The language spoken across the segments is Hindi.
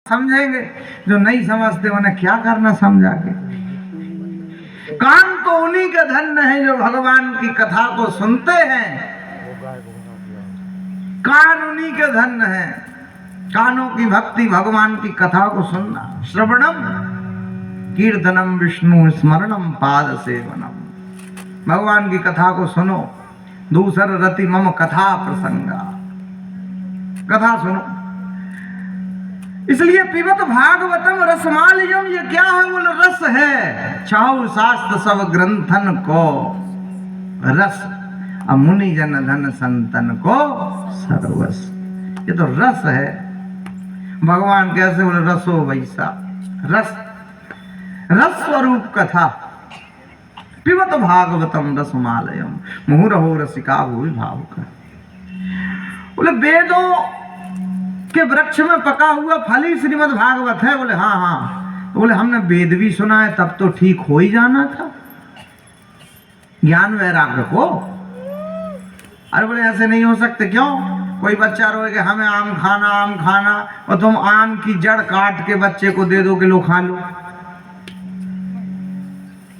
समझेंगे, जो नहीं समझते उन्हें क्या करना समझा के। कान तो उन्हीं के धन्य हैं जो भगवान की कथा को सुनते हैं। कान उन्हीं के धन्य हैं, कानों की भक्ति भगवान की कथा को सुनना। श्रवणम कीर्तनम विष्णु स्मरणम पाद सेवनम। भगवान की कथा को सुनो। दूसर रति मम कथा प्रसंगा, कथा सुनो। इसलिए पिबत भागवतम रसमालयम, ये क्या है? बोलो रस है। चाहु शास्त्र सब ग्रंथन को रस, मुनि जन धन संतन को सर्वस। ये तो रस है। भगवान कैसे बोले? रसो वैसा रस, रस स्वरूप कथा। पिबत भागवतम रसमालयम मुहुरहो रसिका भूमि भावुक। बोले वेदों के वृक्ष में पका हुआ फल ही श्रीमद् भागवत है। बोले हाँ हाँ। तो बोले हमने वेद भी सुना है, तब तो ठीक हो ही जाना था ज्ञान वैराग्य को। अरे बोले ऐसे नहीं हो सकते। क्यों? कोई बच्चा रोए कि हमें आम खाना आम खाना, और तुम आम की जड़ काट के बच्चे को दे दो कि लो खा लो।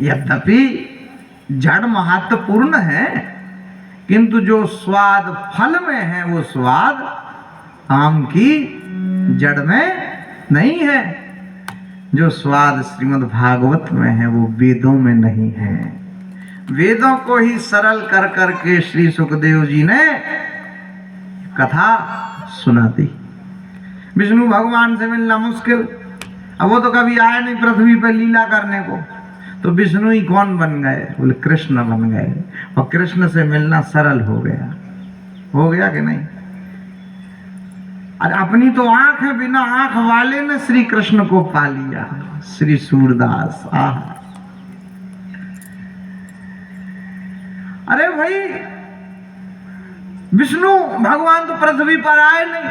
यद्यपि जड़ महत्वपूर्ण है, किंतु जो स्वाद फल में है वो स्वाद आम की जड़ में नहीं है। जो स्वाद श्रीमद् भागवत में है वो वेदों में नहीं है। वेदों को ही सरल कर करके श्री सुखदेव जी ने कथा सुना दी। विष्णु भगवान से मिलना मुश्किल। अब वो तो कभी आए नहीं पृथ्वी पर लीला करने को, तो विष्णु ही कौन बन गए? बोले कृष्ण बन गए। और कृष्ण से मिलना सरल हो गया। हो गया कि नहीं? अरे अपनी तो आंख है, बिना आंख वाले ने श्री कृष्ण को पा लिया। श्री सूरदास। आह, अरे भाई विष्णु भगवान तो पृथ्वी पर आए नहीं,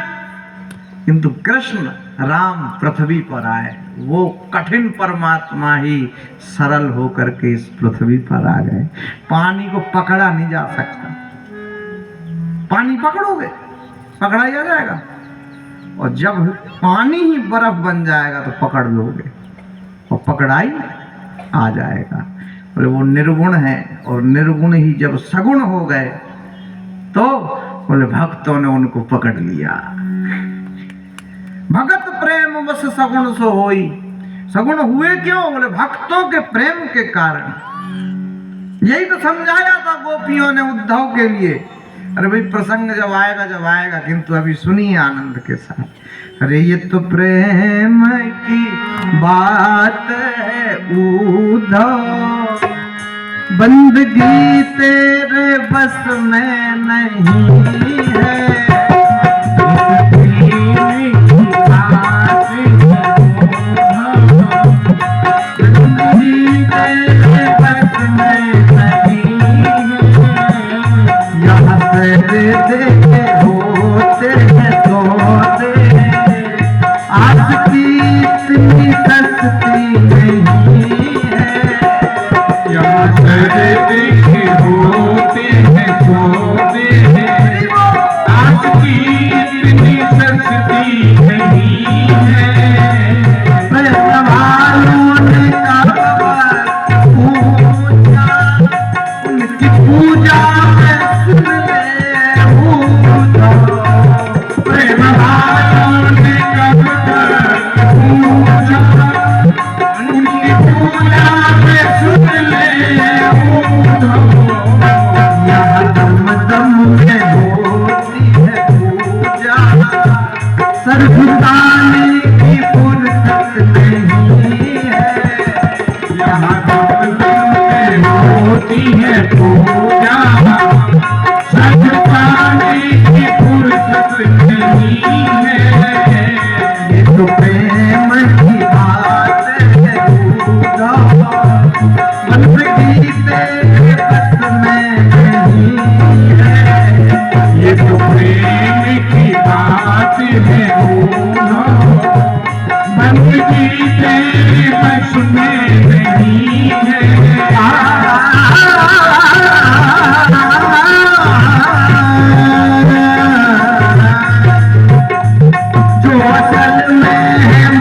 किंतु कृष्ण राम पृथ्वी पर आए। वो कठिन परमात्मा ही सरल होकर के इस पृथ्वी पर आ गए। पानी को पकड़ा नहीं जा सकता। पानी पकड़ोगे पकड़ा ही आ जाएगा, और जब पानी ही बर्फ बन जाएगा तो पकड़ लोगे और पकड़ाई आ जाएगा। बोले वो निर्गुण है, और निर्गुण ही जब सगुण हो गए तो बोले भक्तों ने उनको पकड़ लिया। भगत प्रेम बस सगुण सो होई। सगुण हुए क्यों? बोले भक्तों के प्रेम के कारण। यही तो समझाया था गोपियों ने उद्धव के लिए। अरे भाई प्रसंग जब आएगा, किंतु अभी सुनिए आनंद के साथ। अरे ये तो प्रेम की बात है उद्धव, बंदगी तेरे बस में नहीं है। जो असल में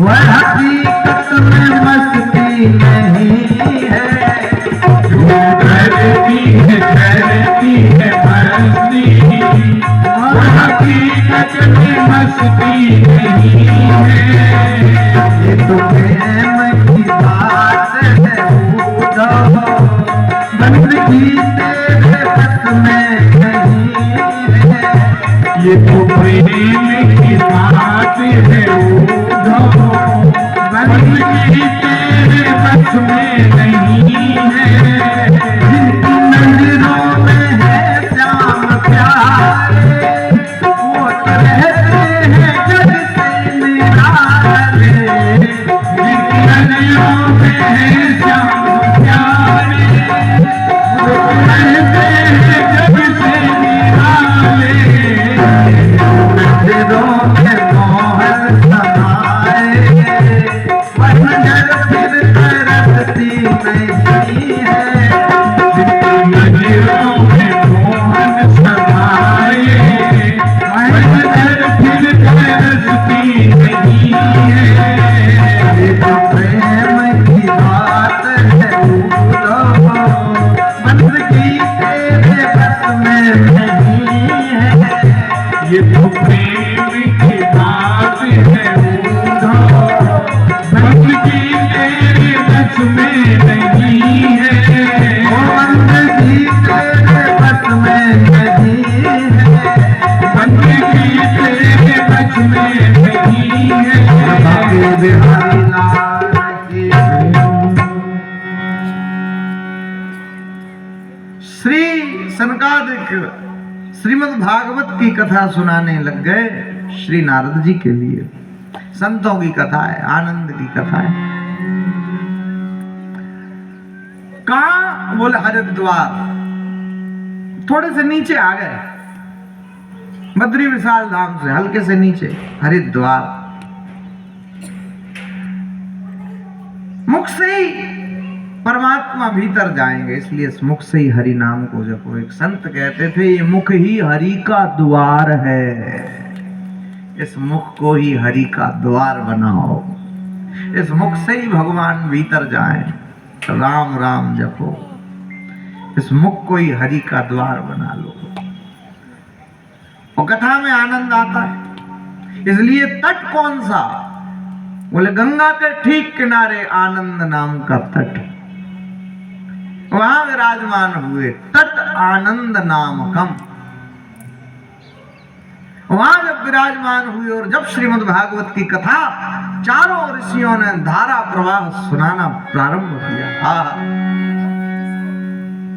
वह हकीकत में मस्ती नहीं है, जो करती है मस्ती, वह हकीकत में मस्ती नहीं है। ये तो प्रेम की बात है उद्धव, बंदगी तेरे बस में नहीं है। ये तो प्रेम की बात है उद्धव, बंदगी तेरे बस में नहीं है। जिनकी नजरों में है श्याम प्यारे, वो तो रहते हैं जग से निराले। जिनकी नजरों में है श्याम प्यारे, वो रहते हैं जग से निराले। नजरों में मोहन समाए, वह नजर फिर तरसती नहीं है। नजरों में मोहन समाए, वह नजर फिर तरसती नहीं है। ये तो प्रेम की बात है उद्धव, बंदगी तेरे बस में नहीं है। ये तो प्रेम की बात है उद्धव, बंदगी तेरे बस में नहीं है। वो बंदगी तेरे बस में नहीं है। बंदगी तेरे बस में नहीं है। बाकी बिहारी लाल की श्री सनकादिक श्रीमद् भागवत की कथा सुनाने लग गए श्री नारद जी के लिए। संतों की कथा है, आनंद की कथा है। कहा? बोले हरिद्वार। थोड़े से नीचे आ गए, बद्री विशाल धाम से हल्के से नीचे हरिद्वार। मुख से ही परमात्मा भीतर जाएंगे, इसलिए इस मुख से ही हरि नाम को जपो। एक संत कहते थे ये मुख ही हरि का द्वार है, इस मुख को ही हरि का द्वार बनाओ। इस मुख से ही भगवान भीतर जाएं, राम राम जपो। इस मुख को ही हरि का द्वार बना लो। और कथा में आनंद आता है। इसलिए तट कौन सा? बोले गंगा के ठीक किनारे आनंद नाम का तट, वहां विराजमान हुए। तट आनंद नामकम, वहां जब विराजमान हुए और जब श्रीमद् भागवत की कथा चारों ऋषियों ने धारा प्रवाह सुनाना प्रारंभ किया।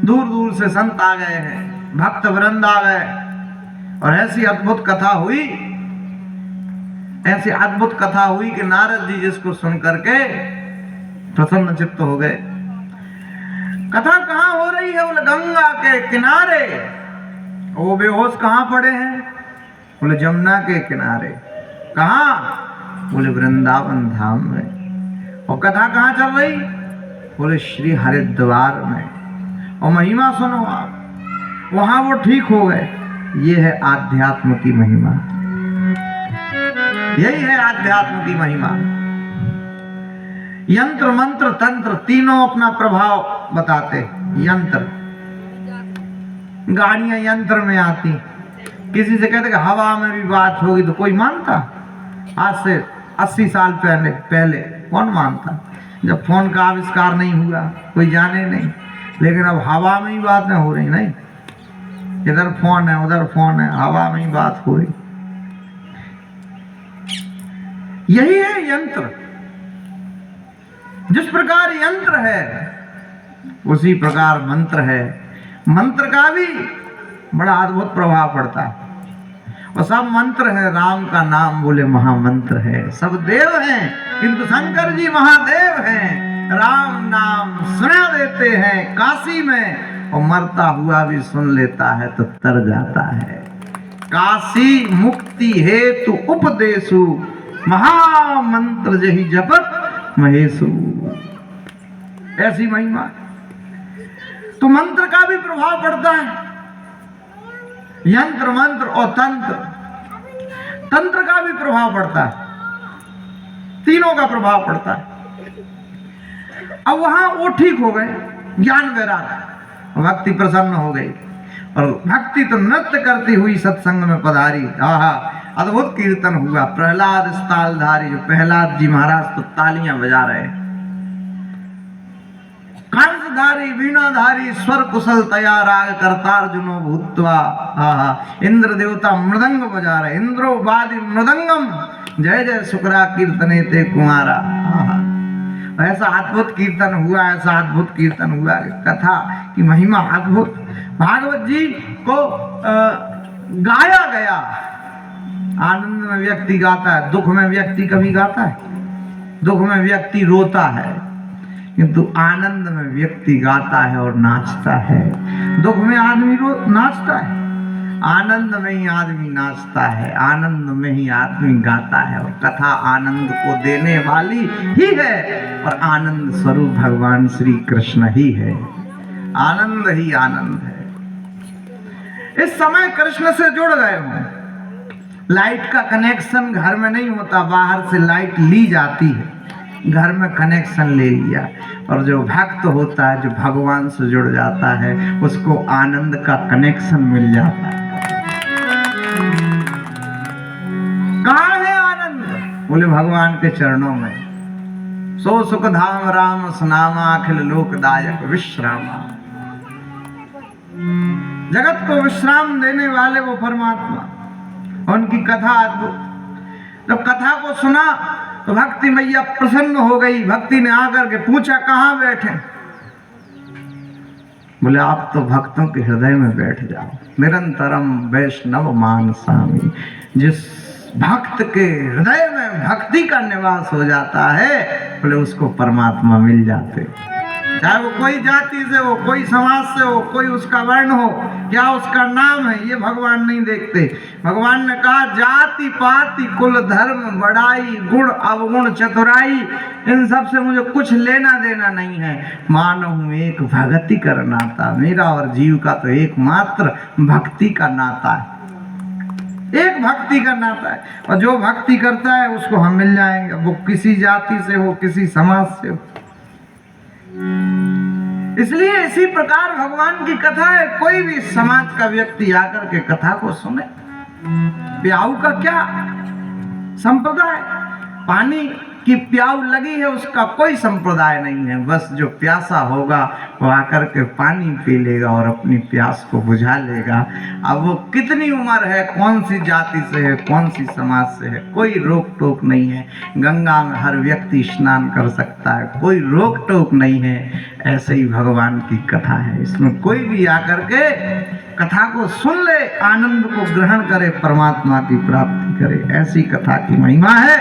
दूर दूर से संत आ गए हैं, भक्त वृंद आ गए, और ऐसी अद्भुत कथा हुई, ऐसी अद्भुत कथा हुई कि नारद जी जिसको सुन करके प्रसन्न चित्त हो गए। कथा कहां हो रही है? बोले गंगा के किनारे। वो बेहोश कहां पड़े हैं? बोले जमुना के किनारे। कहां? बोले वृंदावन धाम में। और कथा कहां चल रही? बोले श्री हरिद्वार में। और महिमा सुनो आप, वहां वो ठीक हो गए। ये है आध्यात्म की महिमा, यही है आध्यात्म की महिमा। यंत्र मंत्र तंत्र तीनों अपना प्रभाव बताते। यंत्र, गाड़ियां यंत्र में आती। किसी से कहते कि हवा में भी बात होगी तो कोई मानता? आज से 80 साल पहले कौन मानता? जब फोन का आविष्कार नहीं हुआ कोई जाने नहीं। लेकिन अब हवा में ही बातें हो रही, नहीं इधर फोन है उधर फोन है, हवा में ही बात हो रही। यही है यंत्र। जिस प्रकार यंत्र है उसी प्रकार मंत्र है। मंत्र का भी बड़ा अद्भुत प्रभाव पड़ता है। और सब मंत्र है, राम का नाम बोले महामंत्र है। सब देव हैं किंतु शंकर जी महादेव हैं। राम नाम सुना देते हैं काशी में, और मरता हुआ भी सुन लेता है तो तर जाता है। काशी मुक्ति हेतु उपदेशु, महामंत्र जही जपत महेशु। ऐसी महिमा। तो मंत्र का भी प्रभाव पड़ता है। यंत्र मंत्र और तंत्र, तंत्र का भी प्रभाव पड़ता है। तीनों का प्रभाव पड़ता है। अब वहां वो ठीक हो गए, ज्ञान वैराग, भक्ति प्रसन्न हो गई, और भक्ति तो नृत्य करती हुई सत्संग में पधारी। आहा, अद्भुत कीर्तन हुआ। प्रहलाद तालधारी, जो प्रहलाद जी महाराज तो तालियां बजा रहे, कंसधारी वीणाधारी स्वर कुशल तया राग कर्तार्जुनो भूत्वा। आहा, इंद्र देवता मृदंग बजा रहे, इंद्रो वादि मृदंगम जय जय शुक्रा कीर्तने ते कुमारा। आहा, ऐसा अद्भुत कीर्तन हुआ, ऐसा अद्भुत कीर्तन हुआ, कथा की महिमा अद्भुत। भागवत जी को गाया गया। आनंद में व्यक्ति गाता है, दुख में व्यक्ति कभी गाता है? दुख में व्यक्ति रोता है, किंतु आनंद में व्यक्ति गाता है और नाचता है। दुख में आदमी नाचता है, आनंद में ही आदमी नाचता है, आनंद में ही आदमी गाता है। और कथा आनंद को देने वाली ही है, और आनंद स्वरूप भगवान श्री कृष्ण ही है। आनंद ही आनंद है। इस समय कृष्ण से जुड़ गए हो। लाइट का कनेक्शन घर में नहीं होता, बाहर से लाइट ली जाती है, घर में कनेक्शन ले लिया। और जो भक्त होता है, जो भगवान से जुड़ जाता है, उसको आनंद का कनेक्शन मिल जाता है। कहाँ है आनंद? बोले भगवान के चरणों में। सो सुख धाम राम सुनामा, अखिल लोकदायक विश्रामा। जगत को विश्राम देने वाले वो परमात्मा, उनकी कथा अद्भुत। जब कथा को सुना तो भक्ति मैया प्रसन्न हो गई। भक्ति ने आकर के पूछा, कहाँ बैठे? बोले आप तो भक्तों के हृदय में बैठ जाओ। निरंतरम वैष्णव मानसामी। जिस भक्त के हृदय में भक्ति का निवास हो जाता है, बोले उसको परमात्मा मिल जाते। चाहे वो कोई जाति से हो, कोई समाज से हो, कोई उसका वर्ण हो, क्या उसका नाम है, ये भगवान नहीं देखते। भगवान ने कहा जाति पाति कुल धर्म बड़ाई गुण अवगुण चतुराई, इन सब से मुझे कुछ लेना देना नहीं है। मानो हूं एक भक्ति कर नाता, मेरा और जीव का तो एकमात्र भक्ति का नाता है, एक भक्ति का नाता है। और जो भक्ति करता है उसको हम मिल जाएंगे, वो किसी जाति से हो, किसी समाज से हो। इसलिए इसी प्रकार भगवान की कथा है। कोई भी समाज का व्यक्ति आकर के कथा को सुने। प्याऊ का क्या संप्रदाय? पानी की प्याऊ लगी है, उसका कोई संप्रदाय नहीं है। बस जो प्यासा होगा वो आकर के पानी पी लेगा और अपनी प्यास को बुझा लेगा। अब वो कितनी उम्र है, कौन सी जाति से है, कौन सी समाज से है, कोई रोक टोक नहीं है। गंगा में हर व्यक्ति स्नान कर सकता है, कोई रोक टोक नहीं है। ऐसे ही भगवान की कथा है, इसमें कोई भी आकर के कथा को सुन ले, आनंद को ग्रहण करे, परमात्मा की प्राप्ति करे। ऐसी कथा की महिमा है।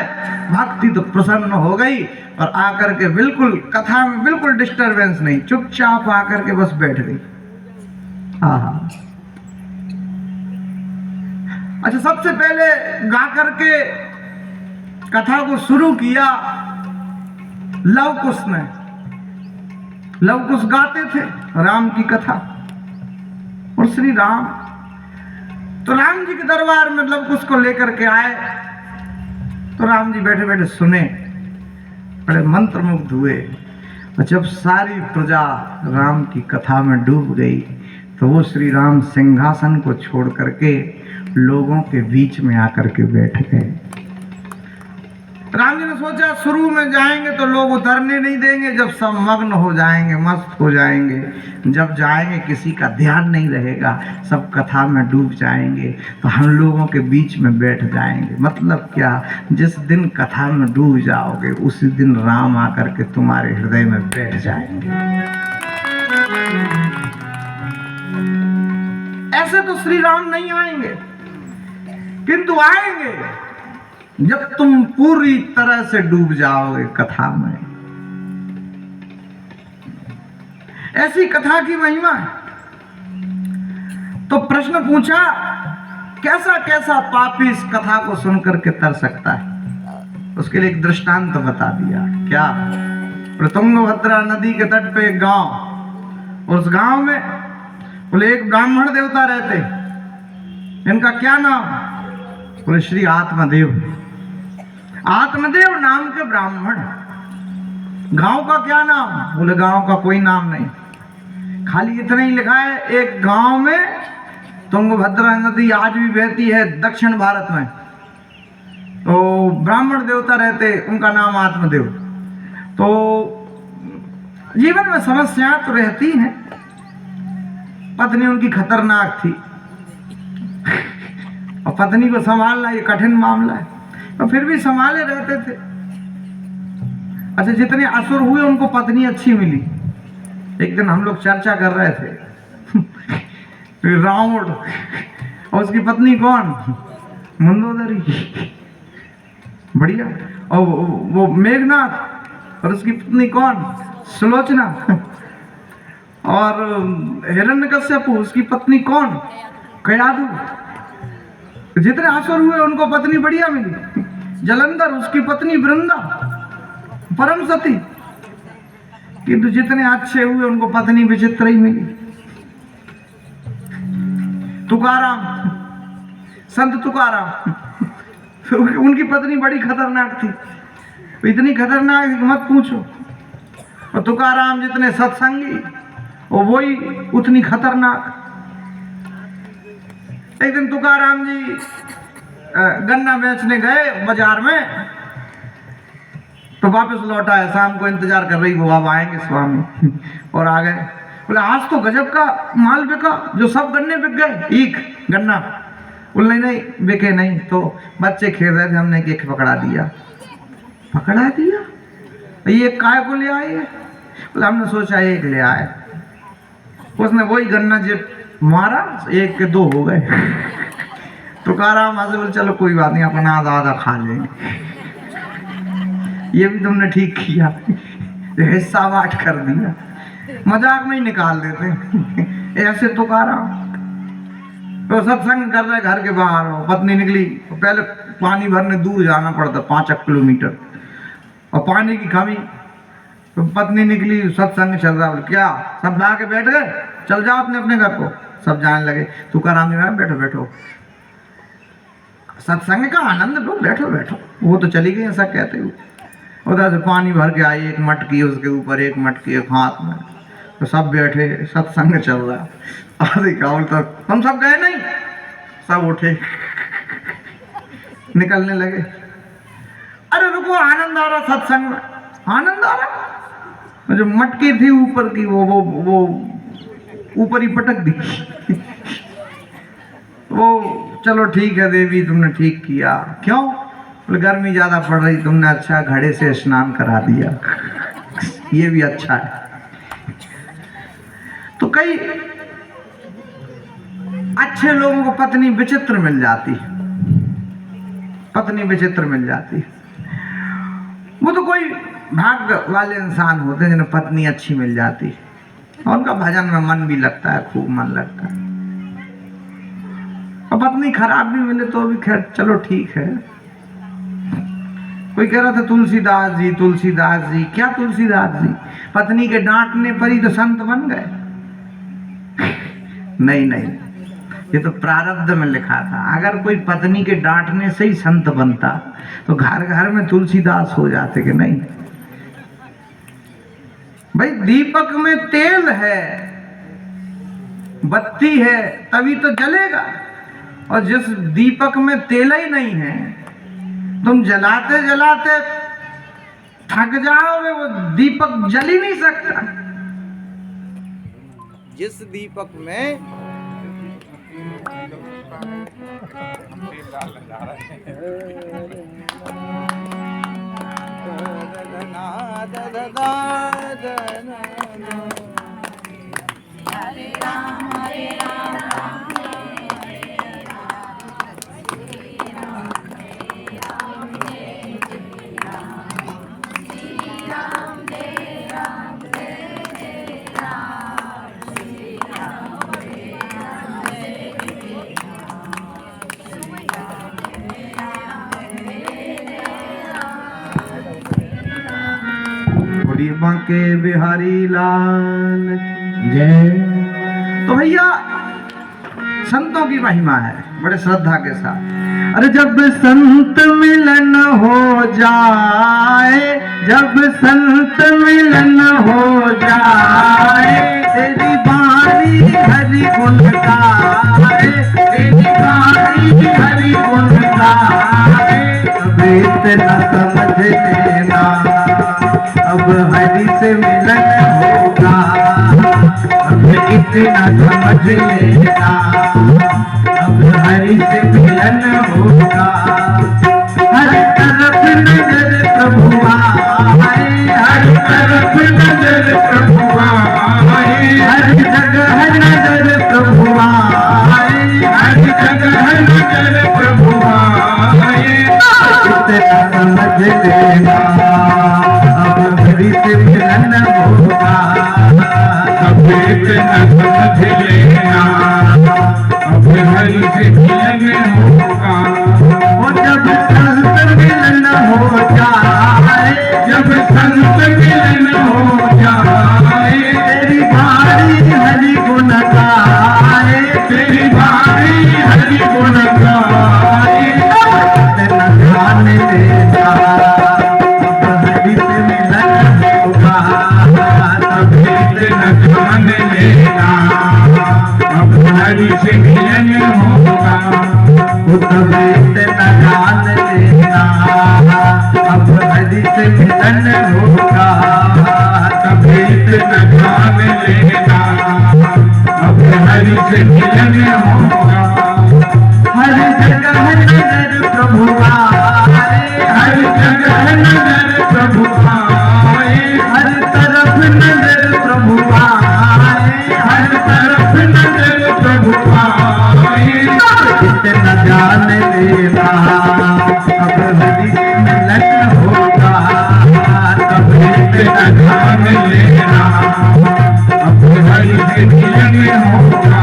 भक्ति तो प्रसन्न हो गई और आकर के बिल्कुल कथा में बिल्कुल डिस्टरबेंस नहीं, चुपचाप आकर के बस बैठ गई। आहा, अच्छा, सबसे पहले गा करके कथा को शुरू किया लव कुश ने। लव कुश गाते थे राम की कथा, और श्री राम तो राम जी के दरबार में लव कुश को लेकर के आए। तो राम जी बैठे बैठे सुने, बड़े मंत्रमुग्ध हुए। और जब सारी प्रजा राम की कथा में डूब गई तो वो श्री राम सिंहासन को छोड़ करके लोगों के बीच में आकर के बैठ गए। राम जी ने सोचा शुरू में जाएंगे तो लोग उतरने नहीं देंगे, जब सब मग्न हो जाएंगे, मस्त हो जाएंगे, जब जाएंगे किसी का ध्यान नहीं रहेगा, सब कथा में डूब जाएंगे, तो हम लोगों के बीच में बैठ जाएंगे। मतलब क्या, जिस दिन कथा में डूब जाओगे उसी दिन राम आकर के तुम्हारे हृदय में बैठ जाएंगे। ऐसे तो श्री राम नहीं आएंगे, किंतु आएंगे जब तुम पूरी तरह से डूब जाओगे कथा में। ऐसी कथा की महिमा है। तो प्रश्न पूछा, कैसा कैसा पापी इस कथा को सुनकर के तर सकता है? उसके लिए एक दृष्टांत बता दिया। क्या? तुंगभद्रा नदी के तट पे एक गांव, उस गांव में बोले एक ब्राह्मण देवता रहते। इनका क्या नाम? बोले श्री आत्मदेव। आत्मदेव नाम के ब्राह्मण। गांव का क्या नाम? बोले गांव का कोई नाम नहीं, खाली इतना ही लिखा है एक गांव में तुंगभद्रा नदी आज भी बहती है दक्षिण भारत में, तो ब्राह्मण देवता रहते, उनका नाम आत्मदेव। तो जीवन में समस्याएं तो रहती हैं। पत्नी उनकी खतरनाक थी और पत्नी को संभालना ये कठिन मामला है, तो फिर भी संभाले रहते थे। अच्छा, जितने असुर हुए उनको पत्नी अच्छी मिली। एक दिन हम लोग चर्चा कर रहे थे रावण और उसकी पत्नी कौन? मंदोदरी, बढ़िया। और वो मेघनाथ और उसकी पत्नी कौन? सुलोचना। और हिरण्यकश्यप उसकी पत्नी कौन? कयाधु। जितने असुर हुए उनको पत्नी बढ़िया मिली। जलंधर उसकी पत्नी वृंदा, परम सती। किंतु जितने अच्छे हुए उनको पत्नी विचित्र ही मिली। तुकाराम, संत तुकाराम, उनकी पत्नी बड़ी खतरनाक थी, इतनी खतरनाक कि मत पूछो। और तुकाराम जितने सत्संगी और वही उतनी खतरनाक। एक दिन तुकाराम जी गन्ना बेचने गए बाजार में, तो वापस लौट आए। शाम को इंतजार कर रही वो अब आएंगे स्वामी, और आ गए। बोले आज तो गजब का माल बिका, जो सब गन्ने बिक गए, एक गन्ना। बोले नहीं बिके नहीं। तो बच्चे खेल रहे थे, हमने एक पकड़ा दिया। पकड़ा दिया? ये काय को ले आए? बोले हमने सोचा एक ले आए। उसने वही गन्ना जब मारा, एक के दो हो गए। तुकाराम हंसे, बोले चलो कोई बात नहीं, अपना आधा आधा खा लेंगे। ये भी तुमने ठीक किया, हिस्सा बांट कर दिया। मजाक में ही निकाल देते ऐसे तुकाराम। तो सत्संग कर रहे घर के बाहर, पत्नी निकली। पहले पानी भरने दूर जाना पड़ता 5 किलोमीटर, और पानी की कमी। तो पत्नी निकली, सत्संग चल रहा। क्या सब ला के बैठ गए? चल जाओ अपने अपने घर को। सब जाने लगे। तुकाराम जी बैठो बैठो, सत्संग का आनंद लो, बैठो बैठो। वो तो चली गई ऐसा कहते हुए। उधर से पानी भर के आई, एक मटकी उसके ऊपर, एक मटकी एक हाथ में। तो सब बैठे, सत्संग चल रहा। आधे काउल तक हम सब गए नहीं, सब उठे निकलने लगे। अरे रुको, आनंद आ रहा सत्संग में, आनंद आ रहा। जो मटकी थी ऊपर की, वो ऊपर ही पटक दी। वो चलो ठीक है देवी, तुमने ठीक किया। क्यों? बोले गर्मी ज्यादा पड़ रही, तुमने अच्छा घड़े से स्नान करा दिया, ये भी अच्छा है। तो कई अच्छे लोगों को पत्नी विचित्र मिल जाती, पत्नी विचित्र मिल जाती। वो तो कोई भाग्य वाले इंसान होते हैं जिन्हें पत्नी अच्छी मिल जाती, और उनका भजन में मन भी लगता है, खूब मन लगता है। और पत्नी खराब भी मिले तो भी खैर चलो ठीक है। कोई कह रहा था तुलसीदास जी, तुलसीदास जी। क्या तुलसीदास जी? पत्नी के डांटने पर ही तो संत बन गए? नहीं नहीं, ये तो प्रारब्ध में लिखा था। अगर कोई पत्नी के डांटने से ही संत बनता तो घर घर में तुलसीदास हो जाते कि नहीं? भाई दीपक में तेल है, बत्ती है, तभी तो जलेगा। और जिस दीपक में तेल ही नहीं है, तुम जलाते जलाते थक जाओगे, वो दीपक जल ही नहीं सकता। जिस दीपक में हरे राम हरे राम बांके बिहारी लाल की जय। तो भैया संतों की महिमा है बड़े श्रद्धा के साथ। अरे जब संत मिलन हो जाए, जब संत मिलन हो जाए, तेरी बाणी हरि गुण गाए, तेरी बाणी हरि गुण गाए। अब इतना समझ लेना, अब हरि से मिलन होगा, अब इतना समझ लेना, अब हरि से मिलन होगा। हर तरफ नजर प्रभु आए, हर तरफ नजर प्रभु आए, हर जगह नजर प्रभु आए, हर जगह नजर प्रभु आए। इतना समझ लेना, अब हरि से मिलन होगा, अब इतना समझ लेना, अब हरि से मिलन होगा। वो जब संत मिलन हो जाए, जब संत मिलन हो जाए, तेरी बाणी हरि गुण गाए, तेरी बाणी हरि गुण गाए। इतना ध्यान देना, अब हरि से मिलन होगा, अब इतना ध्यान लेना, अब हरि से मिलन होगा। तब इतना ध्यान देना, अब हरि से मिलन होगा, तब इतना ध्यान लेना, अब हरि से मिलन होगा। हर जगह नजर प्रभु आए, हर जगह नजर प्रभु आए, हर तरफ नजर प्रभु आए, हर तरफ नजर प्रभु आए। इतना जान लेना, अब हरि से मिलन होगा, तब इतना ध्यान लेना, अब हरि से मिलन होगा।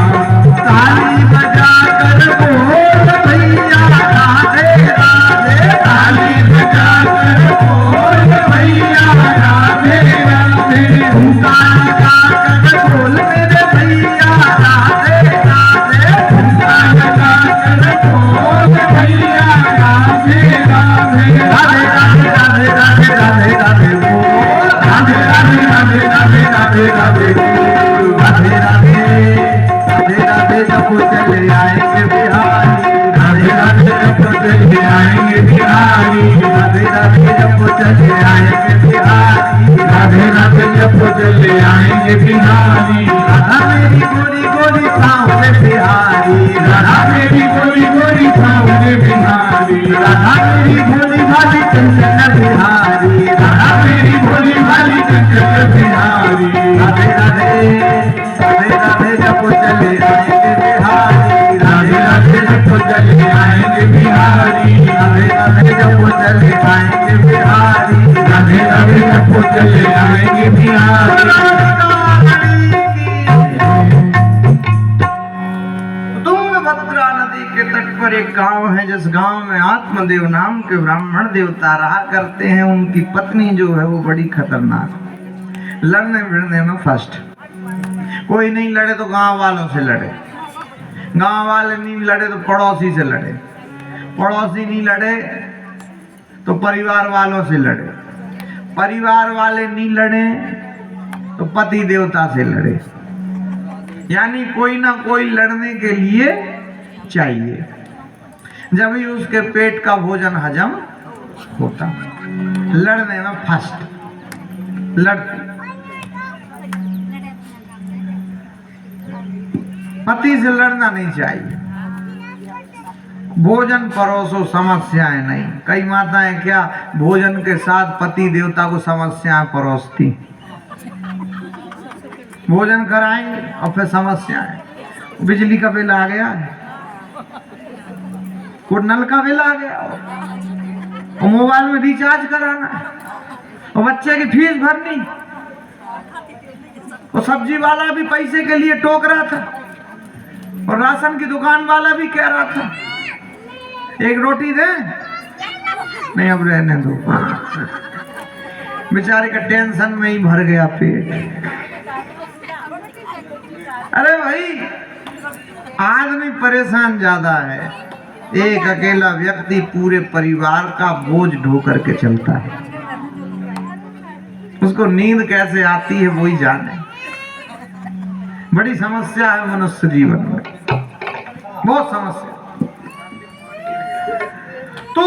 ताली बजा कर बोल भैया राधे राधे, ताली बजा कर बोल भैया राधे राधे। झुमका लगा कर बोल मेरे भैया राधे राधे, झुमका लगा कर बोल भैया राधे राधे। राधे राधे राधे राधे राधे बोल, राधे राधे राधे राधे राधे राधे बोल। राधे राधे राधे राधे जब चले आएंगे बिहारी, राधे राधे जब चले आएंगे बिहारी, राधे राधे जब चले आएंगे बिहारी, राधे राधे जब चले आएंगे बिहारी। राधा मेरी गोरी गोरी सांवले बिहारी, राधा मेरी गोरी गोरी सांवले बिहारी, राधा मेरी भोली भाली चंचल बिहारी, राधा मेरी भोली भाली चंचल बिहारी। राधे राधे राधे राधे जब चले आएंगे बिहारी, राधे राधे जब चले आएंगे बिहारी, राधे राधे जब चले आएंगे बिहारी, राधे राधे जब चले आएंगे बिहारी। तुंगभद्रा नदी के तट पर एक गांव है, जिस गांव में आत्मदेव नाम के ब्राह्मण देवता रहा करते हैं। उनकी पत्नी जो है वो बड़ी खतरनाक, लड़ने भिड़ने में फर्स्ट। कोई नहीं लड़े तो गांव वालों से लड़े, गांव वाले नहीं लड़े तो पड़ोसी से लड़े, पड़ोसी नहीं लड़े तो परिवार वालों से लड़े, परिवार वाले नहीं लड़े तो पति देवता से लड़े। यानी कोई ना कोई लड़ने के लिए चाहिए, जब ही उसके पेट का भोजन हजम होता। लड़ने में फर्स्ट लड़ती, पति से लड़ना नहीं चाहिए। भोजन परोसो समस्याएं नहीं। कई माताएं क्या भोजन के साथ पति देवता को समस्याएं परोसती, भोजन कराएंगे और फिर समस्याएं। बिजली का बिल आ गया, कोई नल का बिल आ गया, और मोबाइल में रिचार्ज कराना, और बच्चे की फीस भरनी, और सब्जी वाला भी पैसे के लिए टोक रहा था, और राशन की दुकान वाला भी कह रहा था एक रोटी दे, नहीं अब रहने दो। बेचारे का टेंशन में ही भर गया पेट। अरे भाई आदमी परेशान ज्यादा है, एक अकेला व्यक्ति पूरे परिवार का बोझ ढो करके चलता है। उसको नींद कैसे आती है वही जाने। बड़ी समस्या है मनुष्य जीवन में, बहुत समस्या। तो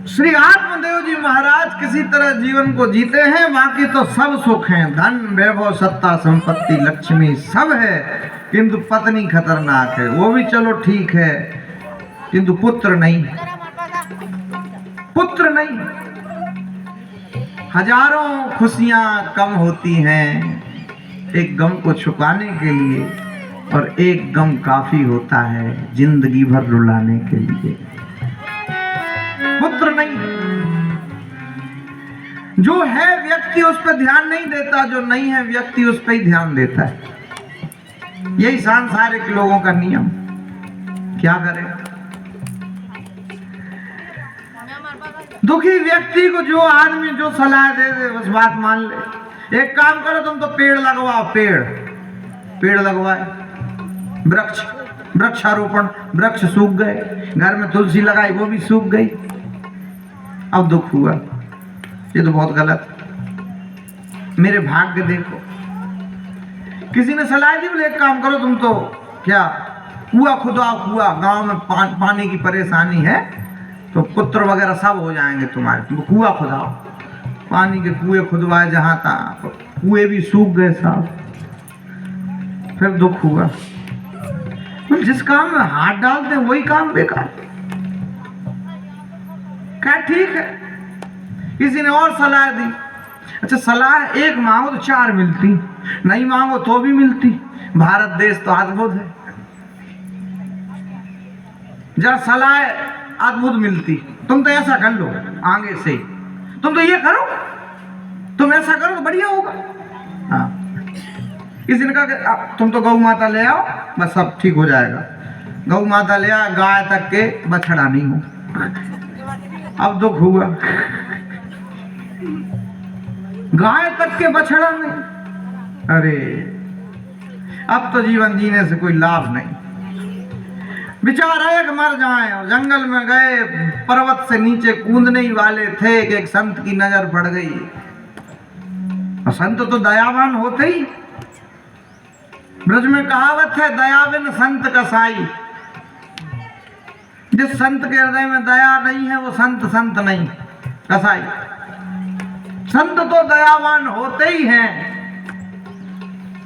श्री आत्मदेव जी महाराज किसी तरह जीवन को जीते हैं। बाकी तो सब सुख हैं, धन वैभव सत्ता संपत्ति लक्ष्मी सब है, किंतु पत्नी खतरनाक है। वो भी चलो ठीक है, किंतु पुत्र नहीं, पुत्र नहीं। हजारों खुशियां कम होती हैं एक गम को छुपाने के लिए, और एक गम काफी होता है जिंदगी भर रुलाने के लिए। पुत्र नहीं, जो है व्यक्ति उस पर ध्यान नहीं देता, जो नहीं है व्यक्ति उस पर ही ध्यान देता है। यही सांसारिक लोगों का नियम। क्या करें? दुखी व्यक्ति को जो आदमी जो सलाह दे दे बस बात मान ले। एक काम करो तुम तो पेड़ लगवाओ, पेड़ लगवाए, वृक्षारोपण, वृक्ष सूख गए, घर में तुलसी लगाई वो भी सूख गई। अब दुख हुआ, ये तो बहुत गलत। मेरे भाग्य देखो, किसी ने सलाह दी बोले एक काम करो तुम तो क्या कुआं खुदाओ, कुआं, गांव में पानी की परेशानी है तो पुत्र वगैरह सब हो जाएंगे तुम्हारे, तुम कुआं खुदाओ। पानी के कुएं खुदवाए जहां तहां, कुएं भी सूख गए साहब। फिर दुख हुआ। तो जिस काम में हाथ डालते वही काम बेकार। क्या ठीक है, किसी ने और सलाह दी। अच्छा, सलाह एक मांगो तो चार मिलती, नहीं मांगो तो भी मिलती। भारत देश तो अद्भुत है, जब सलाह अद्भुत मिलती। तुम तो ऐसा कर लो आगे से, तुम तो ये करो, तुम ऐसा करो तो बढ़िया होगा। हाँ, किसी ने कहा तुम तो गौ माता ले आओ बस सब ठीक हो जाएगा। गौ माता ले आ, गाय तक के बछड़ा नहीं हो। अब दुख हुआ, गाय तक के बछड़ा नहीं। अरे अब तो जीवन जीने से कोई लाभ नहीं। बेचारा एक मर जाए। और जंगल में गए, पर्वत से नीचे कूदने ही वाले थे कि एक संत की नजर पड़ गई। और संत तो दयावान होते ही। ब्रज में कहावत है, दया बिन संत कसाई। जिस संत के हृदय में दया नहीं है वो संत संत नहीं, कसाई। संत तो दयावान होते ही हैं।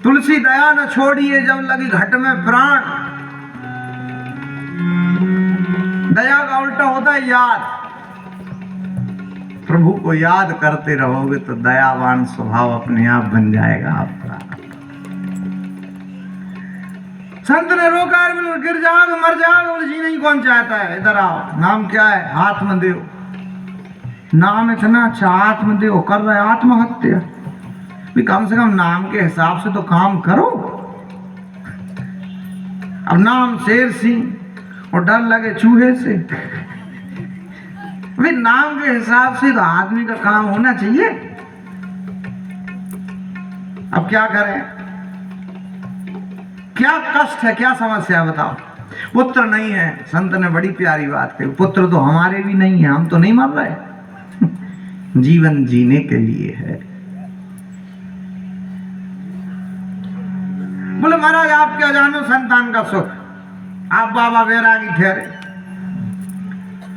तुलसी दया न छोड़िए जब लगी घट में प्राण। दया का उल्टा होता है याद। प्रभु को याद करते रहोगे तो दयावान स्वभाव अपने आप बन जाएगा आपका। संत ने रोका, गिर जाओगे मर जाओगे। बोले जी नहीं, कौन चाहता है, इधर आओ। नाम क्या है? आत्मदेव। नाम इतना अच्छा, आत्मदेव। कर रहा है आत्महत्या। भी कम से कम नाम के हिसाब से तो काम करो। अब नाम शेर सिंह और डर लगे चूहे से। भी नाम के हिसाब से तो आदमी का काम होना चाहिए। अब क्या करें? क्या कष्ट है, क्या समस्या है बताओ। पुत्र नहीं है। संत ने बड़ी प्यारी बात कही, पुत्र तो हमारे भी नहीं है, हम तो नहीं मर रहे। जीवन जीने के लिए है। बोले महाराज आप क्या जानो संतान का सुख, आप बाबा वैरागी ठहरे।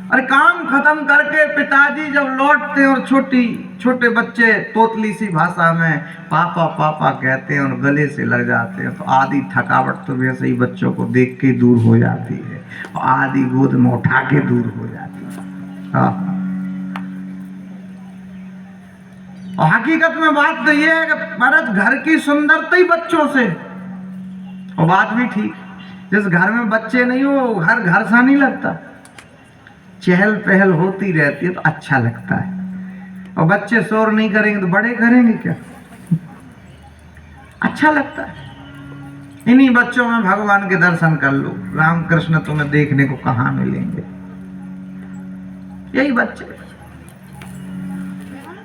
अरे काम खत्म करके पिताजी जब लौटते और छोटे बच्चे तोतली सी भाषा में पापा पापा कहते हैं और गले से लग जाते हैं, तो आधी थकावट तो वैसे ही बच्चों को देख के दूर हो जाती है और आधी गोद में उठा के दूर हो जाती है। हाँ। और हकीकत में बात तो ये है कि भारत घर की सुंदरता ही बच्चों से। और बात भी ठीक, जिस घर में बच्चे नहीं हो घर घर सा नहीं लगता। चहल पहल होती रहती है तो अच्छा लगता है। और बच्चे शोर नहीं करेंगे तो बड़े करेंगे क्या? अच्छा लगता है। इन्हीं बच्चों में भगवान के दर्शन कर लो। राम कृष्ण तुम्हें देखने को कहाँ मिलेंगे? यही बच्चे।